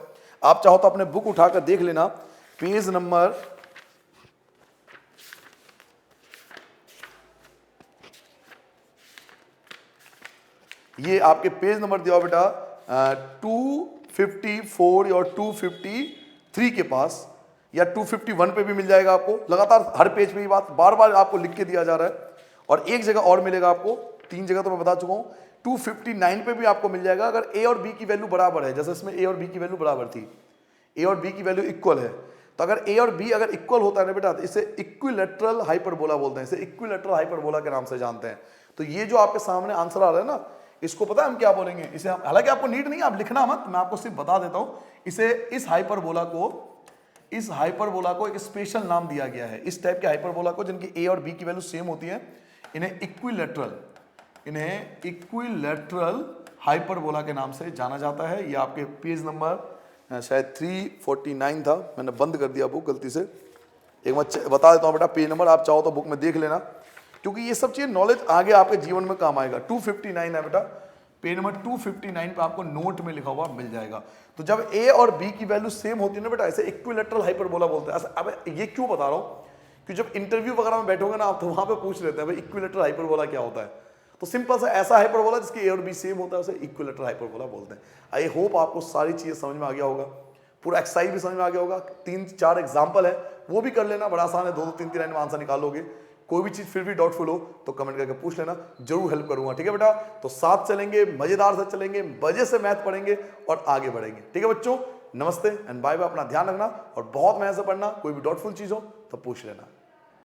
Speaker 1: आप चाहो तो अपने बुक उठाकर देख लेना, पेज नंबर ये आपके पेज नंबर दिया हुआ बेटा 254 और 253 के पास, या 251 पे भी मिल जाएगा आपको। लगातार हर पेज पे ये बात बार बार आपको लिख के दिया जा रहा है। और एक जगह और मिलेगा आपको, 3 जगह तो मैं बता चुका हूं, 259 पे भी आपको मिल जाएगा अगर ए और बी की वैल्यू बराबर है। जैसे इसमें ए और बी की वैल्यू बराबर थी, ए और बी की वैल्यू इक्वल है, तो अगर ए और बी अगर इक्वल होता है ना बेटा, तो इसे इक्विलैटरल हाइपरबोला बोलते हैं, इसे इक्विलैटरल हाइपरबोला के नाम से जानते हैं। तो ये जो आपके सामने आंसर आ रहा है ना, इसको पता है हम क्या बोलेंगे, इसे हम, हालांकि आपको नीड नहीं, आप लिखना मत, मैं आपको सिर्फ बता देता हूं, इसे इस हाइपरबोला को एक स्पेशल नाम दिया गया है। इस टाइप के हाइपरबोला को जिनकी ए और बी की वैल्यू सेम होती है, इन्हें इक्विलैटरल हाइपरबोला के नाम से जाना जाता है। ये आपके पेज नंबर शायद 349 था, मैंने बंद कर दिया बुक गलती से, एक बार बता देता हूं बेटा पेज नंबर, आप चाहो तो बुक में देख लेना, क्योंकि ये सब चीज नॉलेज आगे आपके जीवन में काम आएगा। 259 है बेटा, पेज नंबर 259 पे आपको नोट में लिखा हुआ मिल जाएगा। तो जब ए और बी की वैल्यू सेम होती है ना बेटा, ऐसे इक्विलैटरल हाइपरबोला बोलते हैं। अब ये क्यों बता रहा हूं कि जब इंटरव्यू वगैरह में बैठोगे ना आप, तो वहां पे पूछ लेते हैं भाई इक्विलैटरल हाइपरबोला क्या होता है, तो सिंपल सा ऐसा हाइपरबोला जिसके ए और बी सेम होता है उसे इक्विलैटरल हाइपरबोला बोलते हैं। आई होप आपको सारी चीजें समझ में आ गया होगा। पूरा एक्सरसाइज भी समझ में आ गया होगा, 3-4 एग्जाम्पल है वो भी कर लेना, बड़ा आसान है, 2-2 3-3 लाइन में आंसर निकालोगे। कोई भी चीज फिर भी डाउटफुल हो तो कमेंट करके पूछ लेना, जरूर हेल्प करूंगा। ठीक है बेटा, तो साथ चलेंगे, मजेदार से चलेंगे, मजे से मैथ पढ़ेंगे और आगे बढ़ेंगे। ठीक है बच्चों, नमस्ते एंड बाय बाय, अपना ध्यान रखना और बहुत मेहनत से पढ़ना। कोई भी डाउटफुल चीज हो तो पूछ लेना।